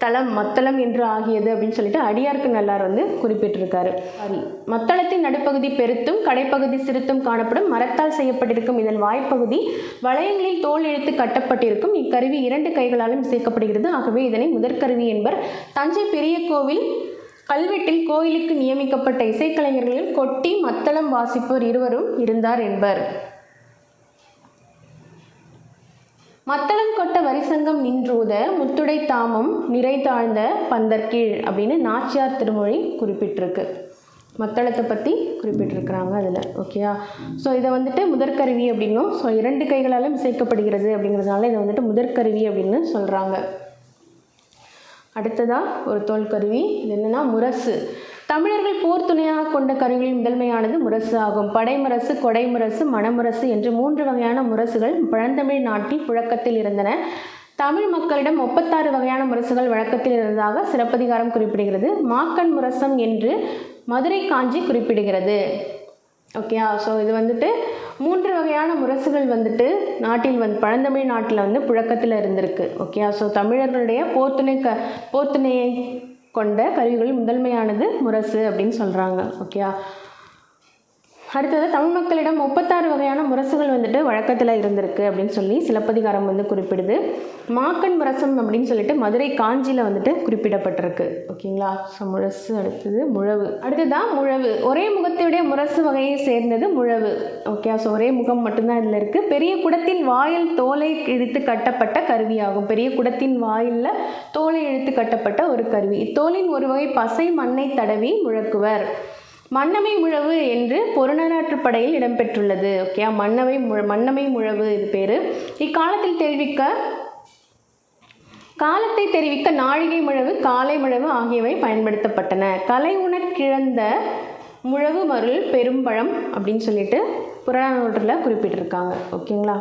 தளம் மத்தளம் என்று ஆகியது அப்படின்னு சொல்லிட்டு அடியார்க்கு நல்லார் வந்து குறிப்பிட்டிருக்காரு. சரி. மத்தளத்தின் நடுப்பகுதி பெருத்தும் கடைப்பகுதி சிறுத்தும் காணப்படும். மரத்தால் செய்யப்பட்டிருக்கும் இதன் வாய்ப்பகுதி வளையங்களில் தோல் இழுத்து கட்டப்பட்டிருக்கும். இக்கருவி 2 கைகளாலும் இசைக்கப்படுகிறது. ஆகவே இதனை முதற்கருவி என்பர். தஞ்சை பெரிய கோவில் கல்வெட்டில் கோயிலுக்கு நியமிக்கப்பட்ட இசைக்கலைஞர்களில் கொட்டி மத்தளம் வாசிப்போர் இருவரும் இருந்தார் என்பர். மத்தளம் கொட்ட வரிசங்கம் நின்றூத முத்துடை தாமம் நிறை தாழ்ந்த பந்தற்கீழ் அப்படின்னு நாச்சியார் திருமொழி குறிப்பிட்டிருக்கு. மத்தளத்தை பற்றி குறிப்பிட்டிருக்கிறாங்க அதில். ஓகேயா. ஸோ இதை வந்துட்டு முதற்கருவி அப்படின்னும், ஸோ 2 கைகளாலும் இசைக்கப்படுகிறது அப்படிங்கிறதுனால இதை வந்துட்டு முதற்கருவி அப்படின்னு சொல்கிறாங்க. அடுத்ததாக ஒரு தோல்கருவி. இது என்னென்னா முரசு. தமிழர்கள் போர் துணையாக கொண்ட கருவிகளில் முதன்மையானது முரசு ஆகும். படைமுரசு, கொடைமுரசு, மணமுரசு என்று 3 வகையான முரசுகள் பழந்தமிழ் நாட்டில் புழக்கத்தில் இருந்தன. தமிழ் மக்களிடம் 36 வகையான முரசுகள் வழக்கத்தில் இருந்ததாக சிலப்பதிகாரம் குறிப்பிடுகிறது. மாக்கன் முரசம் என்று மதுரை காஞ்சி குறிப்பிடுகிறது. ஓகே. ஸோ இது வந்துட்டு 3 வகையான முரசுகள் வந்துட்டு நாட்டில் பழந்தமிழ் நாட்டில் புழக்கத்தில் இருந்திருக்கு. ஓகே. ஸோ தமிழர்களுடைய போர்த்துணையை கொண்ட கருவிகளில் முதன்மையானது முரசு அப்படின்னு சொல்கிறாங்க. ஓகே. அடுத்தது தமிழ் மக்களிடம் 36 வகையான முரசுகள் வழக்கத்தில் இருந்திருக்கு அப்படின்னு சொல்லி சிலப்பதிகாரம் குறிப்பிடுது. மாக்கன் முரசம் அப்படின்னு சொல்லிட்டு மதுரை காஞ்சியில் குறிப்பிடப்பட்டிருக்கு. ஓகேங்களா. ஸோ முரசு. அடுத்தது முழவு. அடுத்ததான் முழவு. ஒரே முகத்தையுடைய முரசு வகையை சேர்ந்தது முழவு. ஓகே. ஸோ ஒரே முகம் மட்டும்தான் இதில் இருக்குது. பெரிய குடத்தின் வாயில் தோலை இழுத்து கட்டப்பட்ட கருவியாகும். பெரிய குடத்தின் வாயிலில் தோலை இழுத்து கட்டப்பட்ட ஒரு கருவி. இத்தோலின் ஒரு வகை பசை மண்ணை தடவி முழக்குவர். மன்னமை முழவு என்று பொருநராற்று படையில் இடம்பெற்றுள்ளது. ஓகே. மன்னமை முழவு இது பேர். இக்காலத்தில் காலத்தை தெரிவிக்க நாழிகை முழவு, காலை முழவு ஆகியவை பயன்படுத்தப்பட்டன. கலை உணக்கிழந்த முழவு மருள் பெரும்பழம் அப்படின்னு சொல்லிட்டு புறநானூற்றில் குறிப்பிட்டிருக்காங்க. ஓகேங்களா.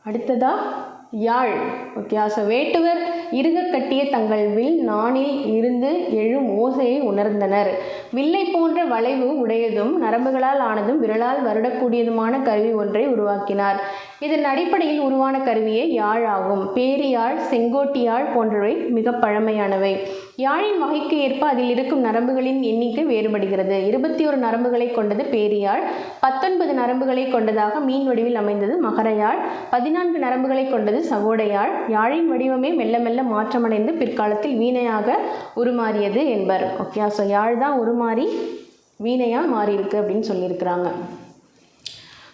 அடுத்ததா யாழ். ஓகே. ஸோ வேட்டுவர் இறுக கட்டிய தங்கள் வில் நாணில் இருந்து எழும் ஓசையை உணர்ந்தனர். வில்லை போன்ற வளைவு உடையதும் நரம்புகளால் ஆனதும் விரலால் வருடக்கூடியதுமான கருவி ஒன்றை உருவாக்கினார். இதன் அடிப்படையில் உருவான கருவியே யாழ் ஆகும். பேரியாழ், செங்கோட்டியாழ் போன்றவை மிக பழமையானவை. யாழின் வகைக்கு ஏற்ப அதில் இருக்கும் நரம்புகளின் எண்ணிக்கை வேறுபடுகிறது. 21 நரம்புகளை கொண்டது பேரியாழ், 19 நரம்புகளை கொண்டதாக மீன் வடிவில் அமைந்தது மகரயாழ், 14 நரம்புகளை கொண்டது சகோடையாழ். யாழின் வடிவமே மெல்ல மெல்ல மாற்றமடைந்து பிற்காலத்தில் வீணையாக உருமாறியது என்பர். ஓகே, ஸோ யாழ் தான் உருமாறி வீணையாக மாறி இருக்கு அப்படின்னு சொல்லியிருக்கிறாங்க.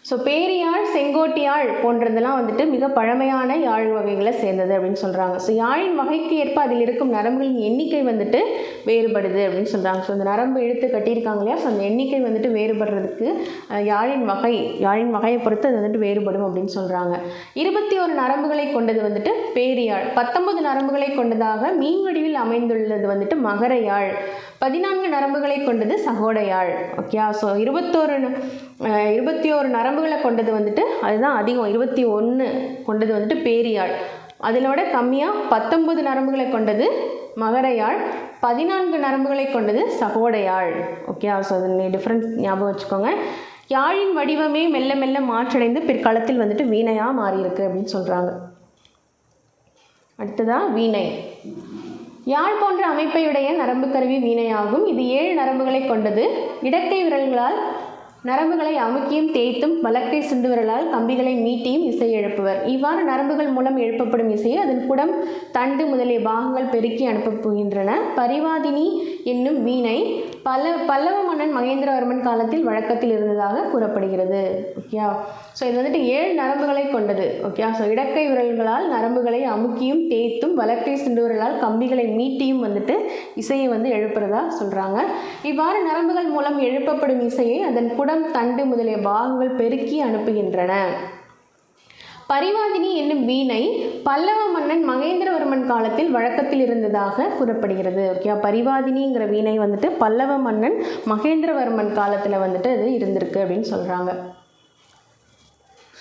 ஸோ பேரியாழ், செங்கோட்டியாழ் போன்றதெல்லாம் வந்துட்டு மிக பழமையான யாழ் வகைகளை சேர்ந்தது அப்படின்னு சொல்கிறாங்க. ஸோ யாழின் வகைக்கு ஏற்ப அதில் இருக்கும் நரம்புகளின் எண்ணிக்கை வந்துட்டு வேறுபடுது அப்படின்னு சொல்கிறாங்க. ஸோ இந்த நரம்பு இழுத்து கட்டியிருக்காங்க இல்லையா, ஸோ அந்த எண்ணிக்கை வந்துட்டு வேறுபடுறதுக்கு யாழின் வகையை பொறுத்து அது வந்துட்டு வேறுபடும் அப்படின்னு சொல்கிறாங்க. 21 நரம்புகளை கொண்டது வந்துட்டு பேரியாழ், 19 நரம்புகளை கொண்டதாக மீன் வடிவில் அமைந்துள்ளது வந்துட்டு மகரயாழ், 14 நரம்புகளை கொண்டது சகோடையாழ். ஓகே, ஸோ 21 நரம்புகளை கொண்டது வந்துட்டு அதுதான் அதிகம், 21 கொண்டது வந்துட்டு பேரியாழ், அதிலோட கம்மியாக 19 நரம்புகளை கொண்டது மகரயாழ், 14 நரம்புகளை கொண்டது சகோடையாழ். ஓகே, ஸோ அது டிஃப்ரென்ஸ் ஞாபகம் வச்சுக்கோங்க. யாழின் வடிவமே மெல்ல மெல்ல மாற்றடைந்து பிற்காலத்தில் வந்துட்டு வீணையாக மாறியிருக்கு அப்படின்னு சொல்கிறாங்க. அடுத்ததாக வீணை. யாழ் போன்ற அமைப்பையுடைய நரம்பு கருவி வீணையாகும். இது 7 நரம்புகளை கொண்டது. இடக்கை விரல்களால் நரம்புகளை அமுக்கியும் தேய்த்தும் வலக்கை சுண்டு விரலால் கம்பிகளை மீட்டியும் இசை எழுப்புவர். இவ்வாறு நரம்புகள் மூலம் எழுப்பப்படும் இசையை அதன் குடம், தண்டு முதலிய பாகங்கள் பெருக்கி அனுப்பப்படுகின்றன. பரிவாதினி என்னும் வீணை பல்லவ மன்னன் மகேந்திரவர்மன் காலத்தில் வழக்கத்தில் இருந்ததாக கூறப்படுகிறது. ஓகே, ஸோ இது வந்துட்டு 7 நரம்புகளை கொண்டது. ஓகே, ஸோ இடக்கை விரல்களால் நரம்புகளை அமுக்கியும் தேய்த்தும் வலக்கை சுண்டு விரலால் கம்பிகளை மீட்டியும் வந்துட்டு இசையை வந்து எழுப்புறதா சொல்கிறாங்க. இவ்வாறு நரம்புகள் மூலம் எழுப்பப்படும் இசையை அதன் குடம், தண்டு முதலிய பாகங்கள் பெருக்கி அனுப்புகின்றன. பரிவாதினி என்னும் வீணை பல்லவ மன்னன் மகேந்திரவர்மன் காலத்தில் வழக்கத்தில் இருந்ததாக கூறப்படுகிறது. ஓகே, பரிவாதினிங்கிற வீணை வந்துட்டு பல்லவ மன்னன் மகேந்திரவர்மன் காலத்தில் வந்துட்டு அது இருந்திருக்கு அப்படின்னு சொல்கிறாங்க.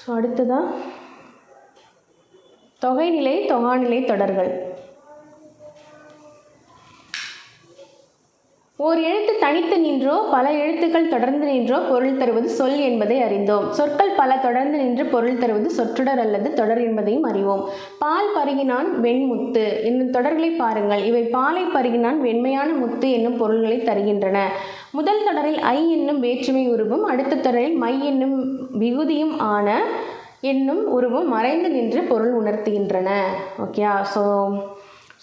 ஸோ அடுத்ததான் தொகைநிலை, தொகாநிலை தொடர்கள். ஓர் எழுத்து தனித்து நின்றோ பல எழுத்துக்கள் தொடர்ந்து நின்றோ பொருள் தருவது சொல் என்பதை அறிந்தோம். சொற்கள் பல தொடர்ந்து நின்று பொருள் தருவது சொற்றொடர் அல்லது தொடர் என்பதையும் அறிவோம். பால் பருகினான் வெண்முத்து என்னும் தொடர்களை பாருங்கள். இவை பாலை பருகினான் வெண்மையான முத்து என்னும் பொருள்களை தருகின்றன. முதல் தொடரில் ஐ என்னும் வேற்றுமை உருவும், அடுத்த தொடரில் மை என்னும் விகுதியும் ஆன என்னும் உருவும் மறைந்து நின்று பொருள் உணர்த்துகின்றன. ஓகே, ஸோ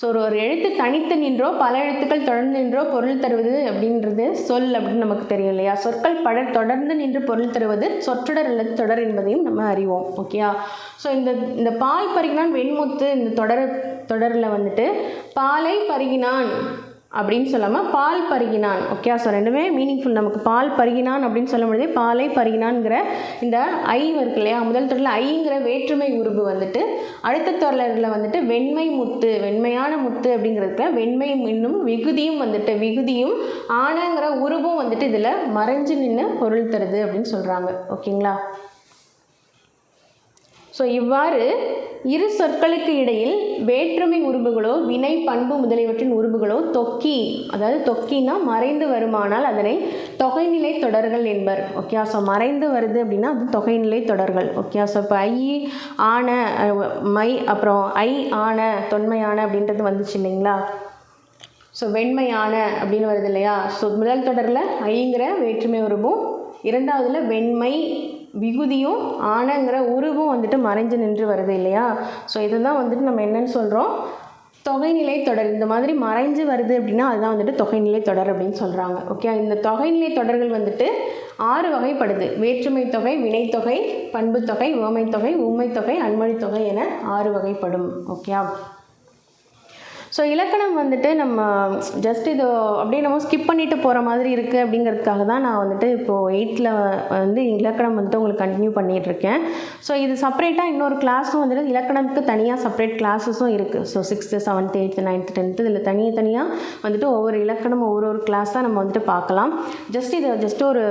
ஒரு எழுத்து தனித்து நின்றோ பல எழுத்துக்கள் தொடர்ந்து நின்றோ பொருள் தருவது அப்படின்றது சொல் அப்படின்னு நமக்கு தெரியும் இல்லையா. சொற்கள் தொடர்ந்து நின்று பொருள் தருவது சொற்றொடர் அல்லது தொடர் என்பதையும் நம்ம அறிவோம். ஓகேயா, ஸோ இந்த பால் பருகினான் வெண்முத்து இந்த தொடரில் வந்துட்டு பாலை பருகினான் அப்படின்னு சொல்லாமல் பால் பருகினான். ஓகே, ஸோ ரெண்டுமே மீனிங்ஃபுல். நமக்கு பால் பருகினான் அப்படின்னு சொல்லும் பொழுதே பாலை பருகினான்ங்கிற இந்த ஐ இருக்கு இல்லையா, முதல் தொடரில் ஐங்கிற வேற்றுமை உருவு வந்துட்டு அடுத்த தொடரில் வந்துட்டு வெண்மை முத்து, வெண்மையான முத்து அப்படிங்கிறதுல வெண்மை என்னும் விகுதியும் ஆனங்கிற உருவும் வந்துட்டு இதில் மறைஞ்சு நின்று பொருள் தருது அப்படின்னு சொல்கிறாங்க. ஓகேங்களா, ஸோ இவ்வாறு இரு சொற்களுக்கு இடையில் வேற்றுமை உருபுகளோ வினை பண்பு முதலியவற்றின் உருபுகளோ தொக்கினா மறைந்து வருமானால் அதனை தொகைநிலை தொடர்கள் என்பர். ஓகே, ஸோ மறைந்து வருது அப்படின்னா அது தொகைநிலை தொடர்கள். ஓகே, ஸோ இப்போ ஐ ஆன மை அப்புறம் ஐ ஆன தொன்மையான அப்படின்றது வந்துச்சு இல்லைங்களா. ஸோ வெண்மையான அப்படின்னு வருது இல்லையா. ஸோ முதல் தொடரில் ஐங்கிற வேற்றுமை உருவும், இரண்டாவதுல வெண்மை விகுதியும் ஆனங்கிற உருவும் வந்துட்டு மறைஞ்சு நின்று வருது இல்லையா. ஸோ இதுதான் வந்துட்டு நம்ம என்னன்னு சொல்கிறோம், தொகைநிலை தொடர். இந்த மாதிரி மறைஞ்சு வருது அப்படின்னா அதுதான் வந்துட்டு தொகைநிலை தொடர் அப்படின்னு சொல்கிறாங்க. ஓகே, இந்த தொகைநிலை தொடர்கள் வந்துட்டு 6 வகைப்படுது. வேற்றுமை தொகை, வினைத்தொகை, பண்பு தொகை, உவமை தொகை, ஊமை தொகை, அன்மொழி தொகை என 6 வகைப்படும். ஓகே, ஸோ இலக்கணம் வந்துட்டு நம்ம ஜஸ்ட் இது அப்படியே நம்ம ஸ்கிப் பண்ணிட்டு போகிற மாதிரி இருக்குது அப்படிங்கிறதுக்காக தான் நான் வந்துட்டு இப்போது 8th வந்து இலக்கணம் வந்துட்டு உங்களுக்கு கண்டினியூ பண்ணிகிட்ருக்கேன். ஸோ இது செப்பரேட்டாக இன்னொரு கிளாஸும் வந்துட்டு இலக்கணத்துக்கு தனியாக செப்பரேட் கிளாஸஸும் இருக்குது. So 6th, 7th, 8th, 9th, 10th இதில் தனியாக வந்துட்டு ஒவ்வொரு இலக்கணம் ஒவ்வொரு கிளாஸாக நம்ம வந்துட்டு பார்க்கலாம். ஜஸ்ட் ஒரு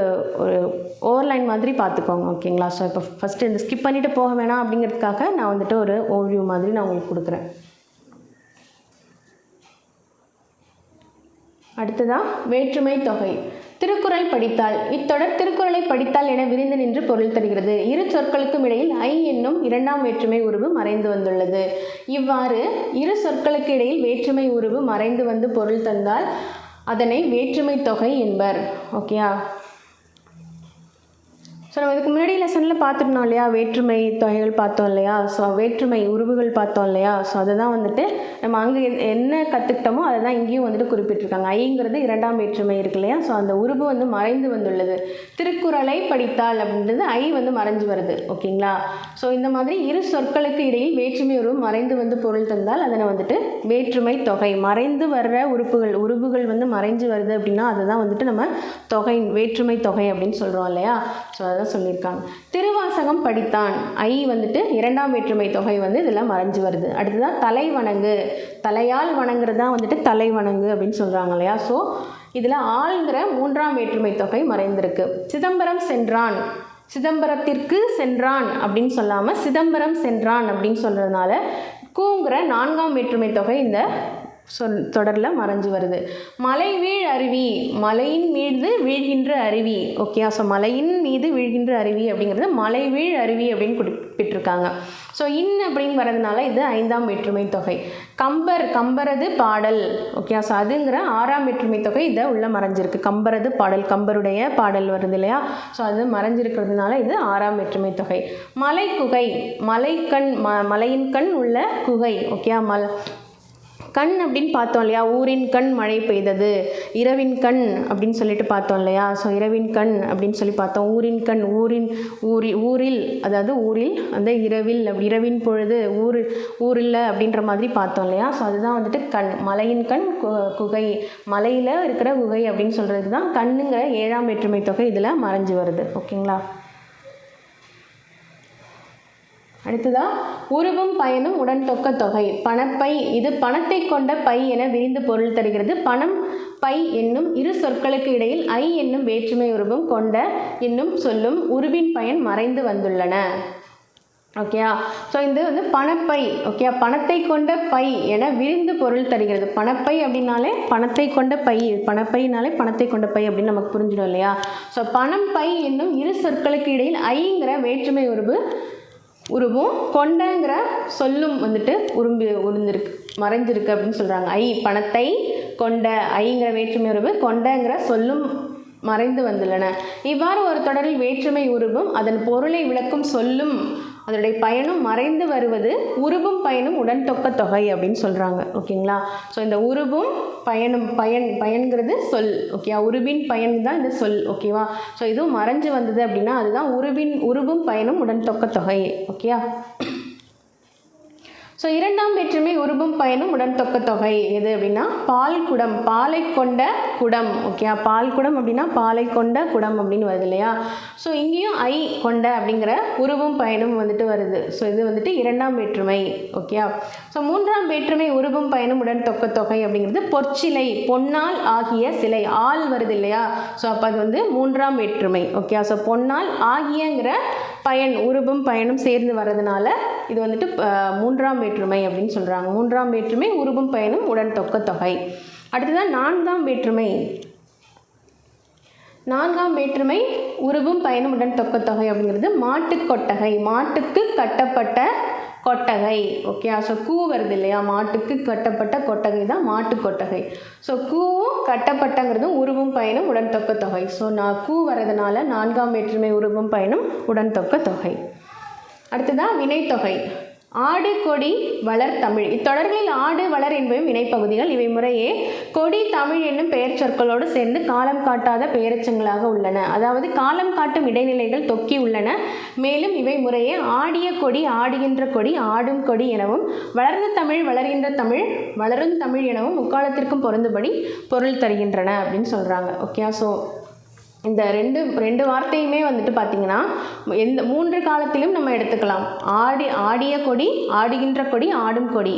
ஓவர்லைன் மாதிரி பார்த்துக்கோங்க. ஓகேங்களா, ஸோ இப்போ ஃபஸ்ட்டு இந்த ஸ்கிப் பண்ணிவிட்டு போக வேணாம் அப்படிங்கிறதுக்காக நான் வந்துட்டு ஒரு ஓவர்வியூ மாதிரி நான் உங்களுக்கு கொடுக்குறேன். அடுத்ததாக வேற்றுமை தொகை. திருக்குறள் படித்தால். இத்தொடர் திருக்குறளை படித்தால் என விரிந்து நின்று பொருள் தருகிறது. இரு சொற்களுக்கும் இடையில் ஐ என்னும் இரண்டாம் வேற்றுமை உருவு மறைந்து வந்துள்ளது. இவ்வாறு இரு சொற்களுக்கு இடையில் வேற்றுமை உருவு மறைந்து வந்து பொருள் தந்தால் அதனை வேற்றுமை தொகை என்பர். ஓகேயா? ஸோ நம்ம இதுக்கு முன்னாடி லெசனில் பார்த்துருந்தோம் இல்லையா, வேற்றுமை தொகைகள் பார்த்தோம் இல்லையா, ஸோ வேற்றுமை உருவுகள் பார்த்தோம் இல்லையா. ஸோ அதை தான் வந்துட்டு நம்ம அங்கே என்ன கற்றுக்கிட்டோமோ அதை தான் இங்கேயும் வந்துட்டு குறிப்பிட்டிருக்காங்க. ஐங்கிறது இரண்டாம் வேற்றுமை இருக்கு இல்லையா, ஸோ அந்த உருவு வந்து மறைந்து வந்துள்ளது. திருக்குறளை படித்தால் அப்படின்றது ஐ வந்து மறைஞ்சு வருது. ஓகேங்களா? ஸோ இந்த மாதிரி இரு சொற்களுக்கு இடையில் வேற்றுமை உருவு மறைந்து வந்து பொருள் தந்தால் அதனை வந்துட்டு வேற்றுமை தொகை. மறைந்து வர்ற உருவுகள் வந்து மறைஞ்சு வருது அப்படின்னா அதை தான் வந்துட்டு நம்ம தொகை, வேற்றுமை தொகை அப்படின்னு சொல்கிறோம் இல்லையா. ஸோ அதான் சொல்லியிருக்காங்க. திருவாசகம் படித்தான். ஐ வந்துட்டு இரண்டாம் வேற்றுமை தொகை வந்து இதெல்லாம் மறைஞ்சு வருது. அடுத்ததான் தலை வணங்கு. தலையால் வணங்குறது தான் வந்துட்டு தலை வணங்கு அப்படின்னு சொல்கிறாங்க இல்லையா. ஸோ இதில் ஆள்ங்கிற மூன்றாம் வேற்றுமை தொகை மறைந்திருக்கு. சிதம்பரம் சென்றான். சிதம்பரத்திற்கு சென்றான் அப்படின்னு சொல்லாமல் சிதம்பரம் சென்றான் அப்படின்னு சொல்கிறதுனால கூங்கிற நான்காம் வேற்றுமை தொகை இந்த தொடரில் மறைஞ்சு வருது. மலை வீழ் அருவி. மலையின் மீது வீழ்கின்ற அருவி. ஓகே, ஸோ மலையின் மீது வீழ்கின்ற அருவி அப்படிங்கிறது மலை வீழ் அருவி அப்படின்னு குறிப்பிட்டிருக்காங்க. ஸோ அப்படின்னு வரதுனால இது ஐந்தாம் வேற்றுமை தொகை. கம்பரது பாடல். ஓகே, ஸோ அதுங்கிற ஆறாம் வேற்றுமை தொகை இதை உள்ள மறைஞ்சிருக்கு. கம்பரது பாடல், கம்பருடைய பாடல் வருது இல்லையா, ஸோ அது மறைஞ்சிருக்கிறதுனால இது ஆறாம் வேற்றுமை தொகை. மலை குகை. மலைக்கண், மலையின் கண் உள்ள குகை. ஓகே, கண் அப்படின்னு பார்த்தோம் இல்லையா, ஊரின் கண் மழை பெய்தது. இரவின் கண் அப்படின்னு சொல்லிட்டு பார்த்தோம் இல்லையா. ஸோ இரவின் கண் அப்படின்னு சொல்லி பார்த்தோம். ஊரின் கண், ஊரில் அதாவது ஊரில் அந்த இரவின் பொழுது ஊரில் அப்படின்ற மாதிரி பார்த்தோம் இல்லையா. ஸோ அதுதான் வந்துட்டு கண். மலையின் கண் குகை, மலையில் இருக்கிற குகை அப்படின்னு சொல்கிறது தான் கண்ணுங்கிற ஏழாம் வேற்றுமை தொகை இதில் மறைஞ்சு வருது. ஓகேங்களா? அடுத்ததா உருவும் பயனும் உடன் தொக்க தொகை. பணப்பை. இது பணத்தை கொண்ட பை என விரிந்து பொருள் தருகிறது. பணம், பை என்னும் இரு சொற்களுக்கு இடையில் ஐ என்னும் வேற்றுமை உருவும் கொண்ட என்னும் சொல்லும் உருவின் பயன் மறைந்து வந்துள்ளன. ஓகேயா? ஸோ இது வந்து பணப்பை. ஓகே, பணத்தை கொண்ட பை என விரிந்து பொருள் தருகிறது. பணப்பை அப்படின்னாலே பணத்தை கொண்ட பை, பணப்பைனாலே பணத்தை கொண்ட பை அப்படின்னு நமக்கு புரிஞ்சிடும் இல்லையா. ஸோ பணம், பை என்னும் இரு சொற்களுக்கு இடையில் ஐங்கிற வேற்றுமை உருவும் கொண்டங்கிற சொல்லும் வந்துட்டு உருந்திருக்கு, மறைஞ்சிருக்கு அப்படின்னு சொல்கிறாங்க. ஐ பணத்தை கொண்ட, ஐங்கிற வேற்றுமை உருவு, கொண்டங்கிற சொல்லும் மறைந்து வந்துள்ளன. இவ்வாறு ஒரு தொடரில் வேற்றுமை உருவும் அதன் பொருளை விளக்கும் சொல்லும் அதனுடைய பயனும் மறைந்து வருவது உருவும் பயனும் உடன் தொக்க தொகை அப்படின்னு சொல்கிறாங்க. ஓகேங்களா? ஸோ இந்த உருவும் பயனும், பயன்கிறது சொல். ஓகே, உருவின் பயன் தான் இந்த சொல். ஓகேவா? ஸோ இதுவும் மறைஞ்சு வந்தது அப்படின்னா அதுதான் உருவும் பயனும் உடன் தொக்க தொகை. ஓகேயா? ஸோ இரண்டாம் வேற்றுமை உருவும் பயனும் உடன் தொக்க தொகை எது அப்படின்னா பால் குடம். பாலை கொண்ட குடம். ஓகே, பால் குடம் அப்படின்னா பாலை கொண்ட குடம் அப்படின்னு வருது இல்லையா. ஸோ இங்கேயும் ஐ கொண்ட அப்படிங்கிற உருவும் பயனும் வந்துட்டு வருது. ஸோ இது வந்துட்டு இரண்டாம் வேற்றுமை. ஓகே, ஸோ மூன்றாம் வேற்றுமை உருவும் பயனும் உடன் தொக்க தொகை அப்படிங்கிறது பொற்சிலை. பொன்னால் ஆகிய சிலை. ஆள் வருது இல்லையா. ஸோ அப்போ அது வந்து மூன்றாம் வேற்றுமை. ஓகே, ஸோ பொன்னால் ஆகியங்கிற பயன், உருவும் பயனும் சேர்ந்து வர்றதுனால இது வந்துட்டு மூன்றாம் வேற்றுமை அப்படின்னு சொல்கிறாங்க. மூன்றாம் வேற்றுமை உருவும் பயனும் உடன் தொக்க தொகை. அடுத்ததான் நான்காம் வேற்றுமை. நான்காம் வேற்றுமை உருவும் பயனும் உடன் தொக்க தொகை அப்படிங்கிறது மாட்டுக் கொட்டகை. மாட்டுக்கு கட்டப்பட்ட கொட்டகை. ஓகே, ஸோ கூ வருது இல்லையா, மாட்டுக்கு கட்டப்பட்ட கொட்டகை தான் மாட்டு கொட்டகை. ஸோ கூவும் கட்டப்பட்டங்கிறதும் உருவும் பயனும் உடன் தொக்க தொகை. ஸோ கூ வரதுனால நான்காம் வேற்றுமை உருவும் பயனும் உடன் தொக்க தொகை. அடுத்ததான் வினைத்தொகை. ஆடு, கொடி, வளர், தமிழ். இத்தொடர்களில் ஆடு, வளர் என்பவையும் வினைப்பகுதிகள். இவை முறையே கொடி, தமிழ் என்னும் பெயர் சொற்களோடு சேர்ந்து காலம் காட்டாத பெயரெச்சங்களாக உள்ளன. அதாவது காலம் காட்டும் இடைநிலைகள் தொக்கி உள்ளன. மேலும் இவை முறையே ஆடிய கொடி, ஆடுகின்ற கொடி, ஆடும் கொடி எனவும், வளர்ந்த தமிழ், வளர்கின்ற தமிழ், வளரும் தமிழ் எனவும் முக்காலத்திற்கும் பொருந்தும்படி பொருள் தருகின்றன அப்படின்னு சொல்கிறாங்க. ஓகே, ஸோ இந்த ரெண்டு வார்த்தையுமே வந்துட்டு பார்த்திங்கன்னா எந்த மூன்று காலத்திலும் நம்ம எடுத்துக்கலாம். ஆடிய கொடி, ஆடுகின்ற கொடி, ஆடும் கொடி,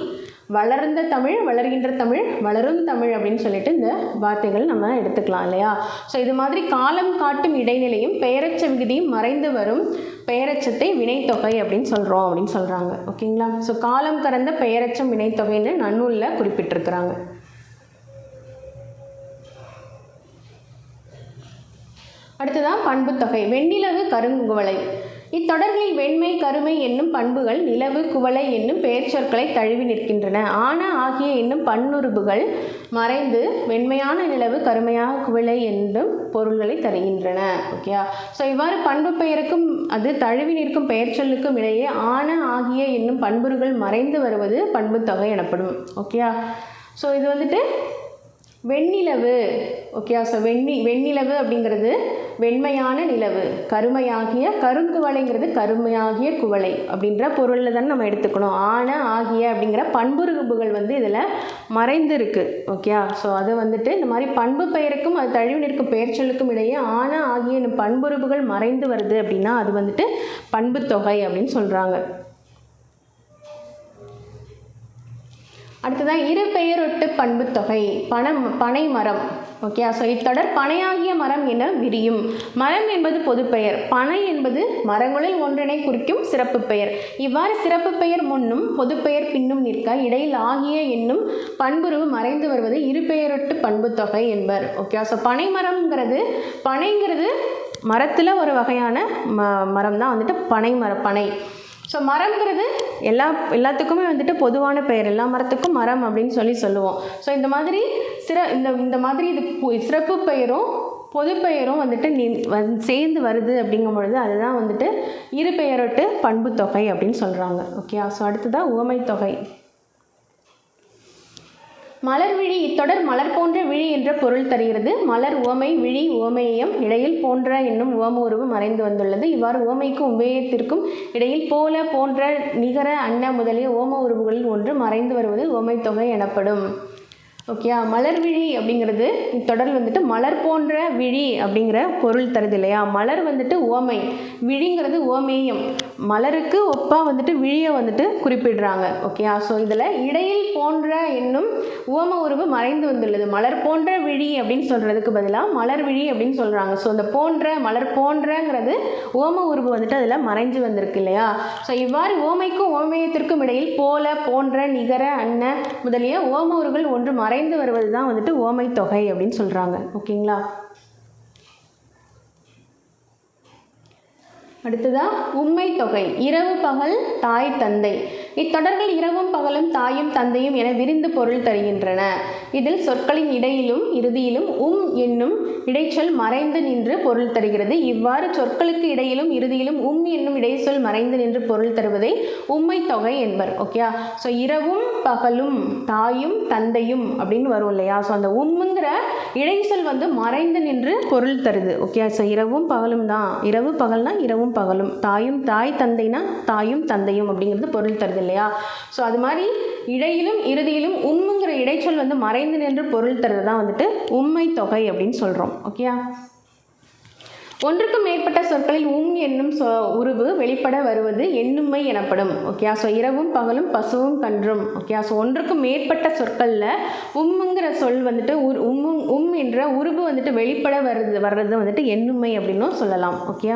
வளர்ந்த தமிழ், வளர்கின்ற தமிழ், வளரும் தமிழ் அப்படின்னு சொல்லிட்டு இந்த வார்த்தைகள் நம்ம எடுத்துக்கலாம் இல்லையா. ஸோ இது மாதிரி காலம் காட்டும் இடைநிலையும் பெயரச்ச விகுதியும் மறைந்து வரும் பெயரச்சத்தை வினைத்தொகை அப்படின்னு சொல்கிறோம் அப்படின்னு சொல்கிறாங்க. ஓகேங்களா. ஸோ காலம் கடந்த பெயரச்சம் வினைத்தொகைன்னு நன்னூலில் குறிப்பிட்டிருக்கிறாங்க. அடுத்ததான் பண்புத்தொகை. வெண்ணிலவு, கருங்குவளை. இத்தொடர்களில் வெண்மை, கருமை என்னும் பண்புகள் நிலவு, குவளை என்னும் பெயர் சொற்களை தழுவி நிற்கின்றன. ஆன ஆகிய என்னும் பன்னுருபுகள் மறைந்து வெண்மையான நிலவு, கருமையாக குவளை என்னும் பொருள்களை தருகின்றன. ஓகேயா. ஸோ இவ்வாறு பண்பு பெயருக்கும் அது தழுவி நிற்கும் பெயர் சொல்லுக்கும் இடையே ஆன ஆகிய என்னும் பண்புகள் மறைந்து வருவது பண்புத்தொகை எனப்படும். ஓகேயா. ஸோ இது வந்துட்டு வெண்ணிலவு. ஓகேயா. ஸோ வெண்ணிலவு அப்படிங்கிறது வெண்மையான நிலவு, கருமையாகிய கருங்குவளைங்கிறது கருமையாகிய குவளை அப்படின்ற பொருளில் தான் நம்ம எடுத்துக்கணும். ஆன ஆகிய அப்படிங்கிற பண்புருபுகள் வந்து இதில் மறைந்து இருக்கு. ஓகேயா. ஸோ அது வந்துட்டு இந்த மாதிரி பண்பு பெயருக்கும் அது தழுவி நிற்கும் பெயர் சொல்லுக்கும் இடையே ஆன ஆகிய பண்புருபுகள் மறைந்து வருது அப்படின்னா அது வந்துட்டு பண்புத்தொகை அப்படின்னு சொல்கிறாங்க. அடுத்ததான் இரு பெயரொட்டு பண்புத்தொகை. பனை மரம். ஓகே. ஸோ இத்தொடர் பனையாகிய மரம் என விரியும். மரம் என்பது பொதுப்பெயர், பனை என்பது மரங்களில் ஒன்றினை குறிக்கும் சிறப்பு பெயர். இவ்வாறு சிறப்பு பெயர் முன்னும் பொதுப்பெயர் பின்னும் நிற்க இடையில் ஆகிய என்னும் பண்புருவு மறைந்து வருவது இரு பெயரொட்டு பண்புத்தொகை என்பர். ஓகே. ஸோ பனைங்கிறது மரத்தில் ஒரு வகையான மரம் தான் வந்துட்டு பனை. ஸோ மரம்ங்கிறது எல்லாத்துக்குமே வந்துட்டு பொதுவான பெயர், எல்லா மரத்துக்கும் மரம் அப்படின்னு சொல்லுவோம். ஸோ இந்த மாதிரி இந்த மாதிரி இது சிறப்பு பெயரும் பொது பெயரும் வந்துட்டு சேர்ந்து வருது அப்படிங்கும் பொழுது அதுதான் வந்துட்டு இரு பெயரொட்டு பண்புத்தொகை அப்படின்னு சொல்கிறாங்க. ஓகே. ஸோ அடுத்ததான் உவமைத்தொகை. மலர் விழி. இத்தொடர் மலர் போன்ற விழி என்ற பொருள் தருகிறது. மலர் உவமை, விழி உவமேயம், இடையில் போன்ற என்னும் உவம உருவு மறைந்து வந்துள்ளது. இவ்வாறு உவமைக்கும் உபேயத்திற்கும் இடையில் போல, போன்ற, நிகர, அன்ன முதலிய உவம உருவுகளில் ஒன்று மறைந்து வருவது உவமைத்தொகை எனப்படும். ஓகே. மலர் விழி அப்படிங்கிறது இத்தொடர் வந்துட்டு மலர் போன்ற விழி அப்படிங்கிற பொருள் தருது இல்லையா. மலர் வந்துட்டு உவமை, விழிங்கிறது உவமேயம், மலருக்கு ஒப்பாக வந்துட்டு விழியை வந்துட்டு குறிப்பிடுறாங்க. ஓகே. ஸோ இதில் இடையில் போன்ற என்னும் உவம உருவு மறைந்து வந்துள்ளது. மலர் போன்ற விழி அப்படின்னு சொல்கிறதுக்கு பதிலாக மலர் விழி அப்படின்னு சொல்கிறாங்க. ஸோ இந்த மலர் போன்றங்கிறது உவம உருவு வந்துட்டு அதில் மறைஞ்சு வந்திருக்கு இல்லையா. ஸோ இவ்வாறு உவமைக்கும் உவமேயத்திற்கும் இடையில் போல, போன்ற, நிகர, அன்ன முதலிய உவம உருவுகள் ஒன்று மறைந்து வருவது தான் வந்துட்டு உவமைத்தொகை அப்படின்னு சொல்கிறாங்க. ஓகேங்களா. அடுத்ததான் உம்மை தொகை. இரவு பகல், தாய் தந்தை. இத்தொடர்கள் இரவும் பகலும் தாயும் தந்தையும் என விரிந்து பொருள் தருகின்றன. இதில் சொற்களின் இடையிலும் இறுதியிலும் என்னும் இடைச்சொல் மறைந்து நின்று பொருள் தருகிறது. இவ்வாறு சொற்களுக்கு இடையிலும் இறுதியிலும் என்னும் இடைச்சொல் மறைந்து நின்று பொருள் தருவதை உம்மை தொகை என்பர். ஓகே. ஸோ இரவும் பகலும் தாயும் தந்தையும் அப்படின்னு வரும் இல்லையா. ஸோ அந்த உம்முங்கிற இடைச்சொல் வந்து மறைந்து நின்று பொருள் தருது. ஓகே. ஸோ இரவும் பகலும் தான், இரவு பகல்னா இரவும் பகலும், தாய் தந்தைனா தாயும் தந்தையும் அப்படிங்கிறது பொருள் தருது இல்லையா. ஸோ அது மாதிரி இடையிலும் இறுதியிலும் உம்முங்கிற இடைச்சொல் வந்து மறைந்து நின்று பொருள் தருது தான் வந்துட்டு உம்மை தொகை அப்படின்னு சொல்கிறோம். ஓகே. ஒன்றுக்கும் மேற்பட்ட சொற்களில் என்னும் உருவு வெளிப்பட வருவது எண்ணுமை எனப்படும். ஓகே. ஸோ இரவும் பகலும், பசுவும் கன்றும். ஓகே. ஸோ ஒன்றுக்கும் மேற்பட்ட சொற்களில் உம்முங்கிற சொல் வந்துட்டு என்ற உருவு வந்துட்டு வெளிப்பட வர்றது வந்துட்டு எண்ணுமை அப்படின்னும் சொல்லலாம். ஓகே.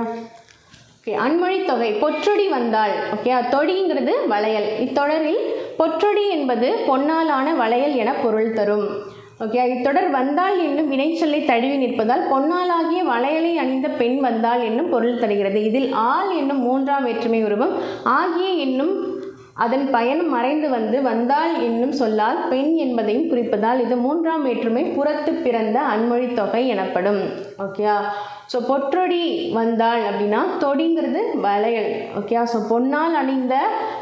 ஓகே. அன்மொழி தொகை. பொற்றொடி வந்தாள். ஓகே. தொடிங்கிறது வளையல். இத்தொடரில் பொற்றொடி என்பது பொன்னாலான வளையல் என பொருள் தரும். ஓகே. இத்தொடர் வந்தாள் என்னும் வினைச்சொல்லை தழுவி நிற்பதால் பொன்னாலாகிய வளையலை அணிந்த பெண் வந்தாள் என்னும் பொருள் தருகிறது. இதில் ஆள் என்னும் மூன்றாம் வேற்றுமை உருவம் ஆகிய என்னும் அதன் பயனும் மறைந்து வந்தாள் என்னும் சொல்லால் பெண் என்பதையும் குறிப்பதால் இது மூன்றாம் வேற்றுமை புறத்து பிறந்த அன்மொழி தொகை எனப்படும். ஓகே. ஸோ பொற்றொடி வந்தாள் அப்படின்னா தொடிங்கிறது வளையல். ஓகே. ஸோ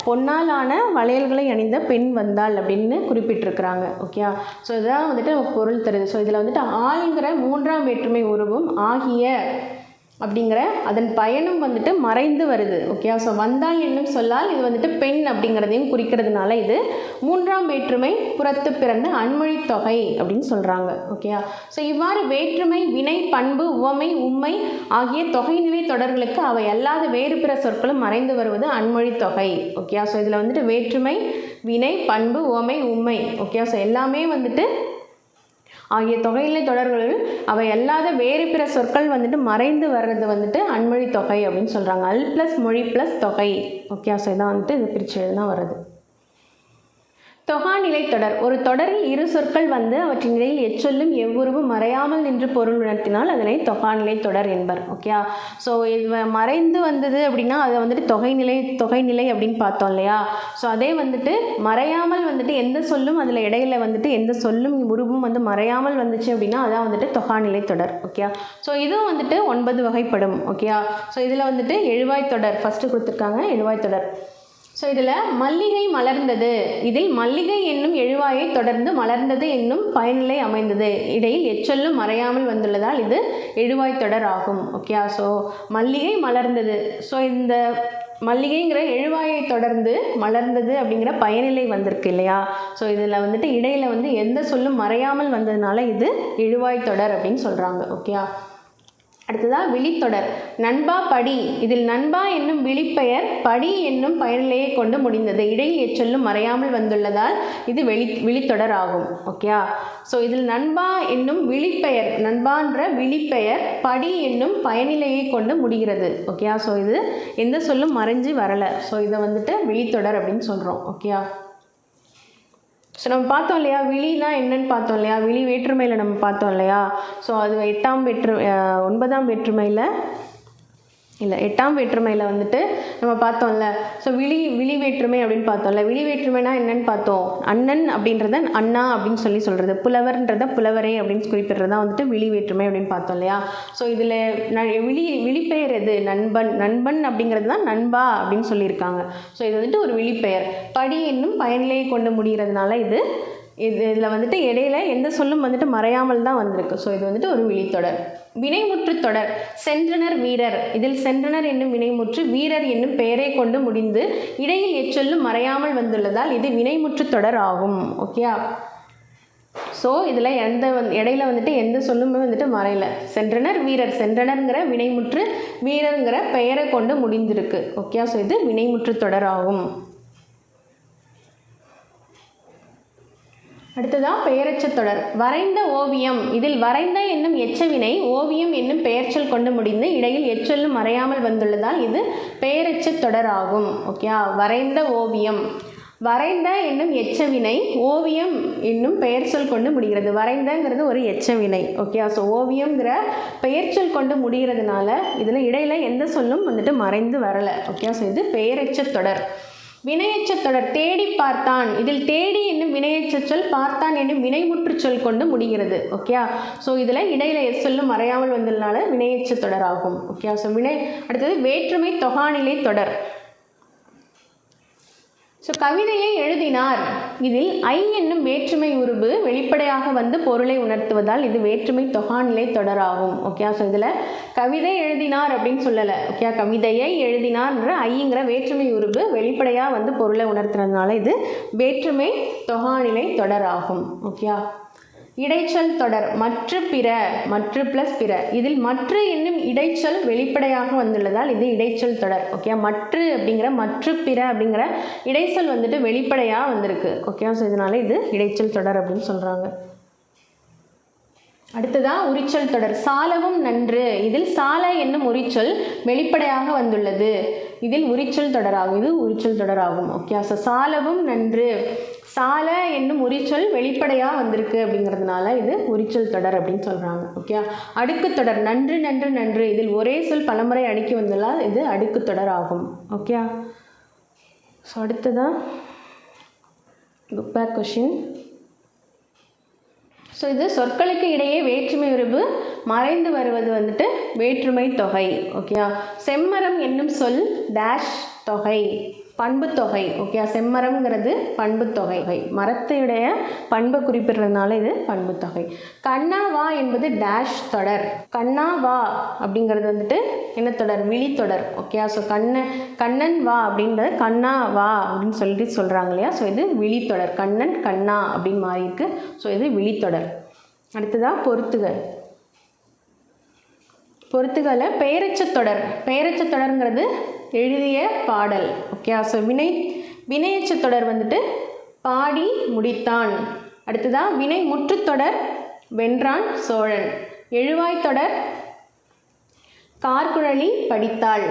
பொன்னாலான வளையல்களை அணிந்த பெண் வந்தாள் அப்படின்னு குறிப்பிட்டிருக்கிறாங்க. ஓகே. ஸோ இதுதான் வந்துட்டு நமக்கு பொருள் தருது. ஸோ இதில் வந்துட்டு ஆளுங்கிற மூன்றாம் வேற்றுமை உருவும் ஆகிய அப்படிங்கிற அதன் பயனும் வந்துட்டு மறைந்து வருது. ஓகே. ஸோ வந்தாள் என்னும் சொல்லால் இது வந்துட்டு பெண் அப்படிங்கிறதையும் குறிக்கிறதுனால இது மூன்றாம் வேற்றுமை புறத்து பிறந்த அன்மொழி தொகை அப்படின்னு சொல்கிறாங்க. ஓகே. ஸோ இவ்வாறு வேற்றுமை, வினை, பண்பு, உவமை, உம்மை ஆகிய தொகைநிலை தொடர்களுக்கு அவை அல்லாத வேறு பிற சொற்களும் மறைந்து வருவது அன்மொழி தொகை. ஓகே. ஸோ இதில் வந்துட்டு வேற்றுமை, வினை, பண்பு, உவமை, உம்மை. ஓகே. ஸோ எல்லாமே வந்துட்டு ஆகிய தொகைநிலை தொடர்களில் அவை அல்லாத வேறு பிற சொற்கள் வந்துட்டு மறைந்து வர்றது வந்துட்டு அன்மொழி தொகை அப்படின்னு சொல்கிறாங்க. அல் ப்ளஸ் மொழி ப்ளஸ் தொகை. ஓகே. ஸோ இதான் வந்துட்டு இது பிரித்து தான் வருது. தொகாநிலை தொடர். ஒரு தொடரில் இரு சொற்கள் வந்து அவற்றின் இடையில் எச்சொல்லும் எவ்வுருவும் மறையாமல் நின்று பொருள் உணர்த்தினால் அதனை தொகாநிலை தொடர் என்பர். ஓகே, ஸோ இது மறைந்து வந்தது அப்படின்னா அதை வந்துட்டு தொகைநிலை அப்படின்னு பார்த்தோம் இல்லையா. ஸோ அதே வந்துட்டு மறையாமல் வந்துட்டு எந்த சொல்லும் அதில் இடையில வந்துட்டு எந்த சொல்லும் உருவும் வந்து மறையாமல் வந்துச்சு அப்படின்னா அதான் வந்துட்டு தொகாநிலை தொடர். ஓகே, ஸோ இதுவும் வந்துட்டு 9 வகைப்படும். ஓகே, ஸோ இதில் வந்துட்டு எழுவாய் தொடர் ஃபஸ்ட்டு கொடுத்துருக்காங்க, எழுவாய் தொடர். ஸோ இதில் மல்லிகை மலர்ந்தது, இதில் மல்லிகை என்னும் எழுவாயை தொடர்ந்து மலர்ந்தது என்னும் பயனிலை அமைந்தது, இடையில் எச்சொல்லும் மறையாமல் வந்துள்ளதால் இது எழுவாய் தொடர் ஆகும். ஓகே, ஸோ மல்லிகை மலர்ந்தது, ஸோ இந்த மல்லிகைங்கிற எழுவாயை தொடர்ந்து மலர்ந்தது அப்படிங்கிற பயனிலை வந்திருக்கு இல்லையா. ஸோ இதில் வந்துட்டு இடையில் வந்து எந்த சொல்லும் மறையாமல் வந்ததுனால இது எழுவாய் தொடர் அப்படின்னு சொல்கிறாங்க. ஓகே, அடுத்ததாக விழித்தொடர். நண்பா படி, இதில் நண்பா என்னும் விழிப்பெயர் படி என்னும் பயனிலையை கொண்டு முடிந்தது, இடையில் எச்சொல்லும் மறையாமல் வந்துள்ளதால் இது விழித்தொடர் ஆகும். ஓகே, ஸோ இதில் நண்பா என்னும் விழிப்பெயர், நண்பான்ற விழிப்பெயர் படி என்னும் பயனிலையை கொண்டு முடிகிறது. ஓகே, ஸோ இது எந்த சொல்லும் மறைஞ்சு வரலை, ஸோ இதை வந்துட்டு விழித்தொடர் அப்படின்னு சொல்கிறோம். ஓகே, ஸோ நம்ம பார்த்தோம் இல்லையா விழினா என்னன்னு பார்த்தோம் இல்லையா, விழி வேற்றுமையில் நம்ம பார்த்தோம் இல்லையா. ஸோ அது 9ஆம் வேற்றுமையில் வந்துட்டு நம்ம பார்த்தோம்ல. ஸோ விழி வேற்றுமை அப்படின்னு பார்த்தோம்ல. விழி வேற்றுமைனா என்னன்னு பார்த்தோம், அண்ணன் அப்படின்றத அண்ணா அப்படின்னு சொல்கிறது, புலவர்ன்றத புலவரே அப்படின்னு குறிப்பிடுறது தான் வந்துட்டு விழி வேற்றுமை அப்படின்னு பார்த்தோம் இல்லையா. ஸோ இதில் விழிப்பெயர் எது, நண்பன் அப்படிங்கிறது தான் நண்பா அப்படின்னு சொல்லியிருக்காங்க. ஸோ இது வந்துட்டு ஒரு விழிப்பெயர், படி என்னும் பயனிலையை கொண்டு முடிகிறதுனால இதில் வந்துட்டு இடையில எந்த சொல்லும் வந்துட்டு மறையாமல் தான் வந்திருக்கு. ஸோ இது வந்துட்டு ஒரு விழித்தொடர். வினைமுற்று தொடர். சென்றனர் வீரர், இதில் சென்றனர் என்னும் வினைமுற்று வீரர் என்னும் பெயரை கொண்டு முடிந்து இடையில் எச்சொல்லும் மறையாமல் வந்துள்ளதால் இது வினைமுற்று தொடர் ஆகும். ஓகே, ஸோ இதில் இடையில வந்துட்டு எந்த சொல்லுமே வந்துட்டு மறையல. சென்றனர் வீரர், சென்றனர்ங்கிற வினைமுற்று வீரருங்கிற பெயரை கொண்டு முடிந்திருக்கு. ஓகே, ஸோ இது வினைமுற்று தொடர் ஆகும். அடுத்ததாக பெயரெச்ச தொடர். வரைந்த ஓவியம், இதில் வரைந்த என்னும் எச்சவினை ஓவியம் என்னும் பெயர்ச்சொல் கொண்டு முடிந்து இடையில் எச்சொல்லும் மறையாமல் வந்துள்ளதால் இது பெயரெச்ச தொடர் ஆகும். ஓகே, வரைந்த ஓவியம், வரைந்த என்னும் எச்சவினை ஓவியம் என்னும் பெயர்ச்சொல் கொண்டு முடிகிறது. வரைந்தங்கிறது ஒரு எச்சவினை. ஓகே, ஸோ ஓவியம்ங்கிற பெயர்ச்சொல் கொண்டு முடிகிறதுனால இதில் இடையில எந்த சொல்லும் வந்துட்டு மறைந்து வரலை. ஓகே, ஸோ இது பெயரெச்ச தொடர். வினையெச்ச தொடர். தேடி பார்த்தான், இதில் தேடி என்னும் வினையெச்ச சொல் பார்த்தான் என்னும் வினைமுற்று சொல் கொண்டு முடிகிறது. ஓகே, ஸோ இதில் இடையில சொல்லும் மறையாமல் வந்ததுனால வினையெச்ச தொடர் ஆகும். ஓகே, ஸோ அடுத்தது வேற்றுமை தொகாநிலை தொடர். ஸோ கவிதையை எழுதினார், இதில் ஐ என்னும் வேற்றுமை உருபு வெளிப்படையாக வந்து பொருளை உணர்த்துவதால் இது வேற்றுமை தொகாநிலை தொடராகும். ஓகே, ஸோ இதில் கவிதை எழுதினார் அப்படின்னு சொல்லலை. ஓகே, கவிதையை எழுதினார்ன்ற ஐங்கிற வேற்றுமை உருபு வெளிப்படையாக வந்து பொருளை உணர்த்துறதுனால இது வேற்றுமை தொகாநிலை தொடராகும். ஓகே, இடைச்சொல் தொடர். மற்று ப்ளஸ் பிற, இதில் மற்று என்னும் இடைச்சொல் வெளிப்படையாக வந்துள்ளதால் இது இடைச்சொல் தொடர். ஓகே, மற்று பிற அப்படிங்கிற இடைச்சொல் வந்துட்டு வெளிப்படையாக வந்திருக்கு. ஓகே, ஸோ இதனால இது இடைச்சொல் தொடர் அப்படின்னு சொல்கிறாங்க. அடுத்ததாக உரிச்சொல் தொடர். சாலவும் நன்று, இதில் சால என்னும் உரிச்சொல் வெளிப்படையாக வந்துள்ளது, இதில் உரிச்சொல் தொடராகும், இது உரிச்சொல் தொடராகும். ஓகே, ஸோ சாலவும் நன்று, சால என்னும் உரிச்சொல் வெளிப்படையாக வந்திருக்கு அப்படிங்கிறதுனால இது உரிச்சொல் தொடர் அப்படின்னு சொல்கிறாங்க. ஓகே, அடுக்கு தொடர். நன்று நன்று நன்று, இதில் ஒரே சொல் பலமுறை அடுக்கி வந்தால் இது அடுக்கு தொடர் ஆகும். ஓகே, ஸோ அடுத்ததான் புக் பேக் கொஷின். ஸோ இது சொற்களுக்கு இடையே வேற்றுமை உருவு மறைந்து வருவது வந்துட்டு வேற்றுமை தொகை. ஓகே, செம்மரம் என்னும் சொல் டேஷ் தொகை, பண்பு தொகை. ஓகே, செம்மரம்ங்கிறது பண்பு தொகை, மரத்தையுடைய பண்பை குறிப்பிடுறதுனால இது பண்பு தொகை. கண்ணா வா என்பது டேஷ் தொடர். கண்ணா வா அப்படிங்கிறது வந்துட்டு என்ன தொடர், விழித்தொடர். ஓகே, ஸோ கண்ணன் வா அப்படின்றது கண்ணா வா அப்படின்னு சொல்கிறாங்க இல்லையா. ஸோ இது விழித்தொடர், கண்ணன் கண்ணா அப்படின்னு மாறி இருக்கு. ஸோ இது விழித்தொடர். அடுத்ததாக பொறுத்துகளை பெயரெச்ச தொடர்ங்கிறது எழுதிய பாடல். ஓகே, ஸோ வினையெச்ச தொடர் வந்துட்டு பாடி முடித்தான். அடுத்ததாக வினை முற்றுத்தொடர் வென்றான் சோழன். எழுவாய் தொடர் கார்குழலி படித்தாள்.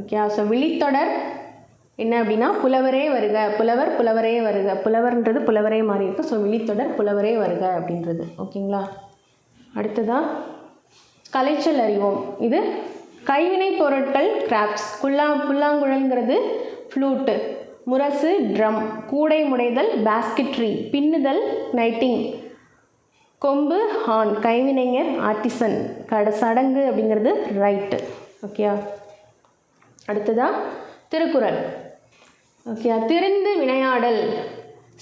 ஓகே, ஸோ விழித்தொடர் என்ன அப்படின்னா புலவரே வருக, புலவர் புலவரே வருக, புலவர்ன்றது புலவரே மாறி இருக்கு. ஸோ விழித்தொடர் புலவரே வருக அப்படின்றது. ஓகேங்களா? அடுத்ததாக கலைச்சொல் அறிவோம். இது கைவினை பொருட்கள் கிராஃப்ட்ஸ். புல்லாங்குழல்ங்கிறது ஃப்ளூட்டு, முரசு ட்ரம், கூடை முடைதல் பேஸ்கெட்ரி, பின்னுதல் நைட்டிங், கொம்பு ஹார்ன், கைவினைஞர் ஆர்டிசன், சடங்கு அப்படிங்கிறது ரைட்டு. ஓகேயா? அடுத்ததாக திருக்குறள். ஓகேயா? திரிந்து வினையாடல்,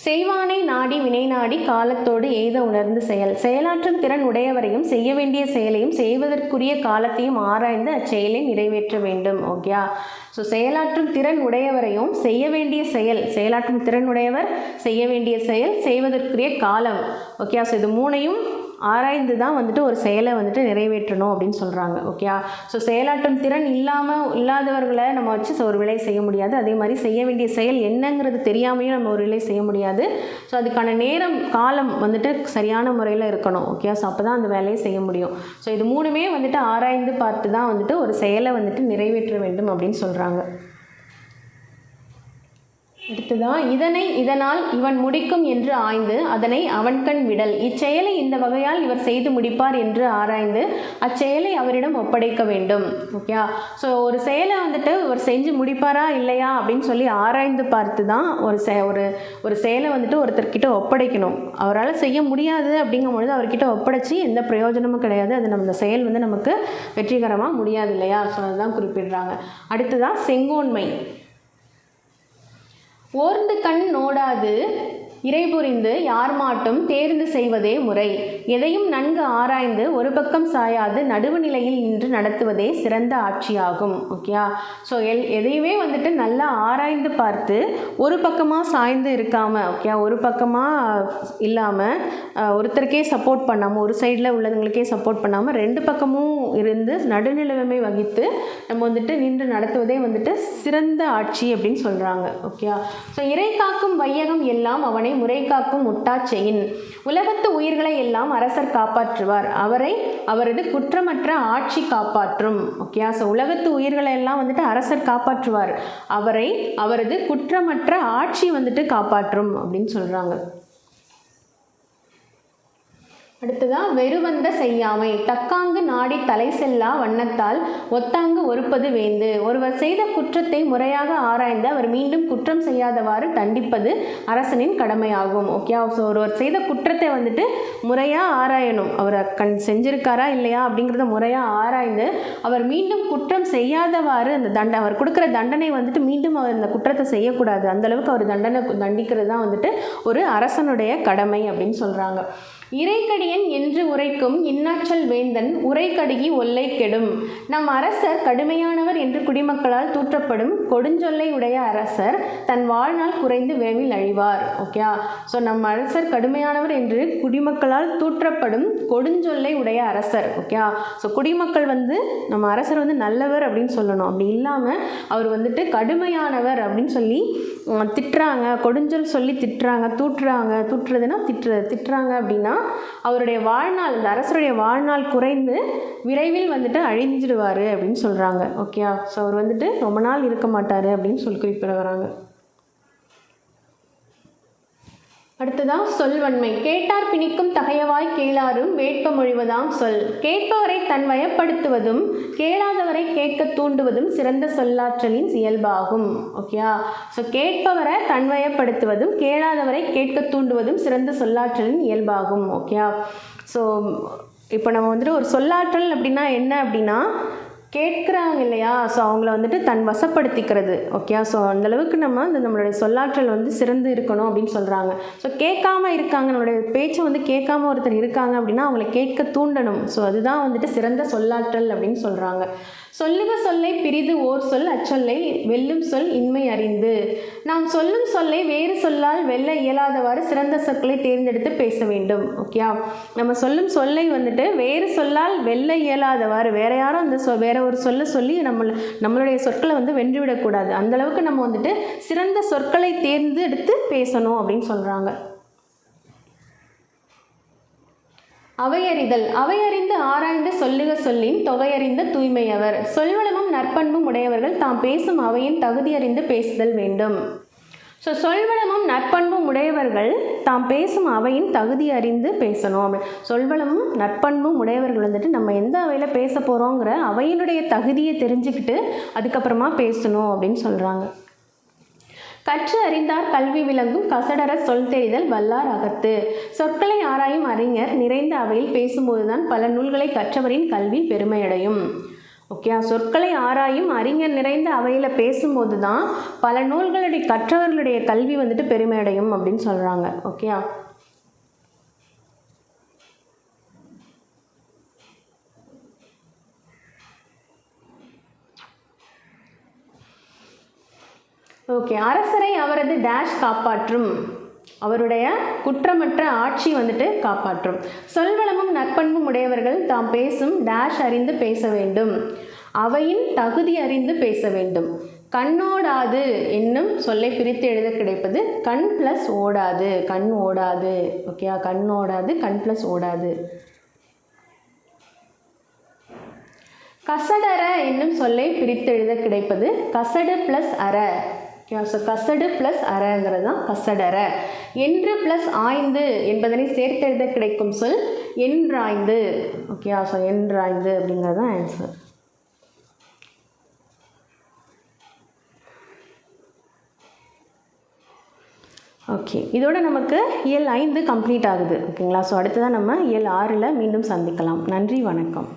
செய்வானை நாடி வினை நாடி காலத்தோடு எய்த உணர்ந்து செயல். செயலாற்றும் திறன் உடையவரையும் செய்ய வேண்டிய செயலையும் செய்வதற்குரிய காலத்தையும் ஆராய்ந்து அச்செயலை நிறைவேற்ற வேண்டும். ஓகேயா? ஸோ செயலாற்றும் திறன் உடையவரையும் செய்ய வேண்டிய செயல், செயலாற்றும் திறன் உடையவர், செய்ய வேண்டிய செயல், செய்வதற்குரிய காலம். ஓகேயா? ஸோ இது மூணையும் ஆராய்ந்து தான் வந்துட்டு ஒரு செயலை வந்துட்டு நிறைவேற்றணும் அப்படின்னு சொல்கிறாங்க. ஓகே? ஸோ செயலாற்றும் திறன் இல்லாதவர்களை நம்ம வச்சு ஒரு வேலையை செய்ய முடியாது. அதே மாதிரி செய்ய வேண்டிய செயல் என்னங்கிறது தெரியாமையும் நம்ம ஒரு வேலையை செய்ய முடியாது. ஸோ அதுக்கான நேரம் காலம் வந்துட்டு சரியான முறையில் இருக்கணும். ஓகே? ஸோ அப்போ தான் அந்த வேலையை செய்ய முடியும். ஸோ இது மூணுமே வந்துட்டு ஆராய்ந்து பார்த்து தான் வந்துட்டு ஒரு செயலை வந்துட்டு நிறைவேற்ற வேண்டும் அப்படின்னு சொல்கிறாங்க. அடுத்ததான் இதனால் இவன் முடிக்கும் என்று ஆய்ந்து அதனை அவன்கண் விடல். இச்செயலை இந்த வகையால் இவர் செய்து முடிப்பார் என்று ஆராய்ந்து அச்செயலை அவரிடம் ஒப்படைக்க வேண்டும். ஓகே? ஸோ ஒரு செயலை வந்துட்டு இவர் செஞ்சு முடிப்பாரா இல்லையா அப்படின்னு சொல்லி ஆராய்ந்து பார்த்து தான் ஒரு செயலை வந்துட்டு ஒருத்தர்கிட்ட ஒப்படைக்கணும். அவரால் செய்ய முடியாது அப்படிங்கும் பொழுது அவர்கிட்ட ஒப்படைச்சி எந்த பிரயோஜனமும் கிடையாது. அது நம்ம இந்த செயல் வந்து நமக்கு வெற்றிகரமாக முடியாது இல்லையா? ஸோ அதுதான் குறிப்பிடுறாங்க. அடுத்ததான் செங்கோன்மை. ஓர்ந்து கண் நோடாது இறைபுரிந்து யார் மாட்டும் தேர்ந்து செய்வதே முறை. எதையும் நன்கு ஆராய்ந்து ஒரு பக்கம் சாயாது நடுவு நிலையில் நின்று நடத்துவதே சிறந்த ஆட்சியாகும். ஓகேயா? ஸோ எதையுமே வந்துட்டு நல்லா ஆராய்ந்து பார்த்து ஒரு பக்கமாக சாய்ந்து இருக்காமல், ஓகே, ஒரு பக்கமாக இல்லாமல் ஒருத்தருக்கே சப்போர்ட் பண்ணாமல், ஒரு சைடில் உள்ளவங்களுக்கே சப்போர்ட் பண்ணாமல் ரெண்டு பக்கமும் இருந்து நடுநிலைமை வகித்து நம்ம வந்துட்டு நின்று நடத்துவதே வந்துட்டு சிறந்த ஆட்சி அப்படின்னு சொல்கிறாங்க. ஓகே? ஸோ இறை காக்கும் வையகம் எல்லாம் அவனை முறை காக்கும் முட்டாச்செயின். உலகத்து உயிர்களை எல்லாம் அரசர் காப்பாற்றுவார், அவரது குற்றமற்ற ஆட்சி காப்பாற்றும். ஓகே? ஸோ உலகத்து உயிர்களை எல்லாம் வந்துட்டு அரசர் காப்பாற்றுவார், அவரது குற்றமற்ற ஆட்சி வந்துட்டு காப்பாற்றும் அப்படின்னு சொல்கிறாங்க. அடுத்ததான் வெறுவந்த செய்யாமை. தக்காங்கு நாடி தலை செல்லா வண்ணத்தால் ஒத்தாங்கு ஒருப்பது வேந்து. ஒருவர் செய்த குற்றத்தை முறையாக ஆராய்ந்து அவர் மீண்டும் குற்றம் செய்யாதவாறு தண்டிப்பது அரசனின் கடமையாகும். ஓகே? ஸோ ஒருவர் செய்த குற்றத்தை வந்துட்டு முறையாக ஆராயணும். அவர் செஞ்சிருக்காரா இல்லையா அப்படிங்கிறத முறையாக ஆராய்ந்து அவர் மீண்டும் குற்றம் செய்யாதவாறு அந்த அவர் கொடுக்குற தண்டனை வந்துட்டு மீண்டும் அவர் அந்த குற்றத்தை செய்யக்கூடாது. அந்தளவுக்கு அவர் தண்டிக்கிறது தான் வந்துட்டு ஒரு அரசனுடைய கடமை அப்படின்னு சொல்கிறாங்க. இறைக்கடியன் என்று உரைக்கும் இன்னாச்சல் வேந்தன் உரைக்கடுகி ஒல்லை கெடும். நம் அரசர் கடுமையானவர் என்று குடிமக்களால் தூற்றப்படும் கொடுஞ்சொல்லை உடைய அரசர் தன் வாழ்நாள் குறைந்து விரைவில் அழிவார். ஓகே? ஸோ நம் அரசர் கடுமையானவர் என்று குடிமக்களால் தூற்றப்படும் கொடுஞ்சொல்லை உடைய அரசர். ஓகே? ஸோ குடிமக்கள் வந்து நம்ம அரசர் வந்து நல்லவர் அப்படின்னு சொல்லணும். அப்படி இல்லாமல் அவர் வந்துட்டு கடுமையானவர் அப்படின்னு சொல்லி திட்டுறாங்க, கொடுஞ்சொல் சொல்லி திட்டுறாங்க, தூற்றுறதுன்னா திட்டுறாங்க அப்படின்னா அவருடைய வாழ்நாள், இந்த அரசருடைய வாழ்நாள் குறைந்து விரைவில் வந்துட்டு அழிஞ்சிடுவார் அப்படின்னு சொல்கிறாங்க. ஓகே? ஸோ அவர் வந்துட்டு ரொம்ப நாள் இருக்க மாட்டார் அப்படின்னு சொல்லி குறிப்பிடுறாங்க. அடுத்ததான் சொல்வன்மை. கேட்டார் பிணிக்கும் தகையவாய் கேளாரும் வேட்ப மொழிவதாம் சொல். கேட்பவரை தன் வயப்படுத்துவதும் கேளாதவரை கேட்க தூண்டுவதும் சிறந்த சொல்லாற்றலின் இயல்பாகும். ஓகேயா? ஸோ கேட்பவரை தன்வயப்படுத்துவதும் கேளாதவரை கேட்க தூண்டுவதும் சிறந்த சொல்லாற்றலின் இயல்பாகும். ஓகேயா? ஸோ இப்போ நம்ம வந்துட்டு ஒரு சொல்லாற்றல் அப்படின்னா என்ன அப்படின்னா கேட்குறாங்க இல்லையா? ஸோ அவங்கள வந்துட்டு தன் வசப்படுத்திக்கிறது. ஓகே? ஸோ அந்தளவுக்கு நம்மளுடைய சொல்லாற்றல் வந்து சிறந்து இருக்கணும் அப்படின்னு சொல்கிறாங்க. ஸோ கேட்காம இருக்காங்க, நம்மளுடைய பேச்சை வந்து கேட்காம ஒருத்தர் இருக்காங்க அப்படின்னா அவங்கள கேட்க தூண்டணும். ஸோ அதுதான் வந்துட்டு சிறந்த சொல்லாற்றல் அப்படின்னு சொல்கிறாங்க. சொல்லுக சொல்லை பிரிது ஓர் சொல் அச்சொல்லை வெல்லும் சொல் இன்மை அறிந்து. நாம் சொல்லும் சொல்லை வேறு சொல்லால் வெல்ல இயலாதவாறு சிறந்த சொற்களை தேர்ந்தெடுத்து பேச வேண்டும். ஓகே? நம்ம சொல்லும் சொல்லை வந்துட்டு வேறு சொல்லால் வெல்ல இயலாதவாறு, வேற யாரும் அந்த வேற ஒரு சொல்ல சொல்லி நம்மளுடைய சொற்களை வந்து வென்றுவிடக்கூடாது. அந்தளவுக்கு நம்ம வந்துட்டு சிறந்த சொற்களை தேர்ந்தெடுத்து பேசணும் அப்படின்னு சொல்கிறாங்க. அவையறிதல். அவையறிந்து ஆராய்ந்து சொல்லுக சொல்லின் தொகையறிந்த தூய்மையவர். சொல்வளமும் நற்பண்பும் உடையவர்கள் தாம் பேசும் அவையின் தகுதியறிந்து பேசுதல் வேண்டும். ஸோ சொல்வளமும் நற்பண்பும் உடையவர்கள் தாம் பேசும் அவையின் தகுதி அறிந்து பேசணும். சொல்வளமும் நற்பண்பும் உடையவர்கள் வந்துட்டு நம்ம எந்த அவையில் பேச போகிறோங்கிற அவையினுடைய தகுதியை தெரிஞ்சுக்கிட்டு அதுக்கப்புறமா பேசணும் அப்படின்னு சொல்கிறாங்க. கற்று அறிந்தார் கல்வி விளங்கும் கசடர சொல் தெரிதல் வல்லார் அகத்து. சொற்களை ஆராயும் அறிஞர் நிறைந்த அவையில் பேசும்போது தான் பல நூல்களை கற்றவரின் கல்வி பெருமையடையும். ஓகே, சொற்களை ஆராயும் அறிஞர் நிறைந்த அவையில் பேசும்போது தான் பல நூல்களுடைய கற்றவர்களுடைய கல்வி வந்துட்டு பெருமையடையும் அப்படின்னு சொல்கிறாங்க. Okay, okay. அரசரை அவரது டேஷ் காப்பாற்றும். அவருடைய குற்றமற்ற ஆட்சி வந்துட்டு காப்பாற்றும். சொல்வளமும் நற்பண்பும் உடையவர்கள் தாம் பேசும் டேஷ் அறிந்து பேச வேண்டும். அவையின் தகுதி அறிந்து பேச வேண்டும். கண்ணோடாது என்னும் சொல்லை பிரித்து எழுத கிடைப்பது கண் ப்ளஸ் ஓடாது. கண் ஓடாது. ஓகே, கண்ணோடாது கண் ப்ளஸ் ஓடாது. கசடர என்னும் சொல்லை பிரித்து எழுத கிடைப்பது கசடு ப்ளஸ் அற. ஸோ கசடு ப்ளஸ் அறங்கிறது தான் கசடர. என்று ப்ளஸ் ஆய்ந்து என்பதனை சேர்த்து எழுத கிடைக்கும் சொல் என்றாய்ந்து. ஓகே, ஸோ என்றாய்ந்து அப்படிங்கிறது தான் ஆன்சர். ஓகே, இதோட நமக்கு இயல் 5 கம்ப்ளீட் ஆகுது. ஓகேங்களா? ஸோ அடுத்ததான் நம்ம இயல் 6ல் மீண்டும் சந்திக்கலாம். நன்றி, வணக்கம்.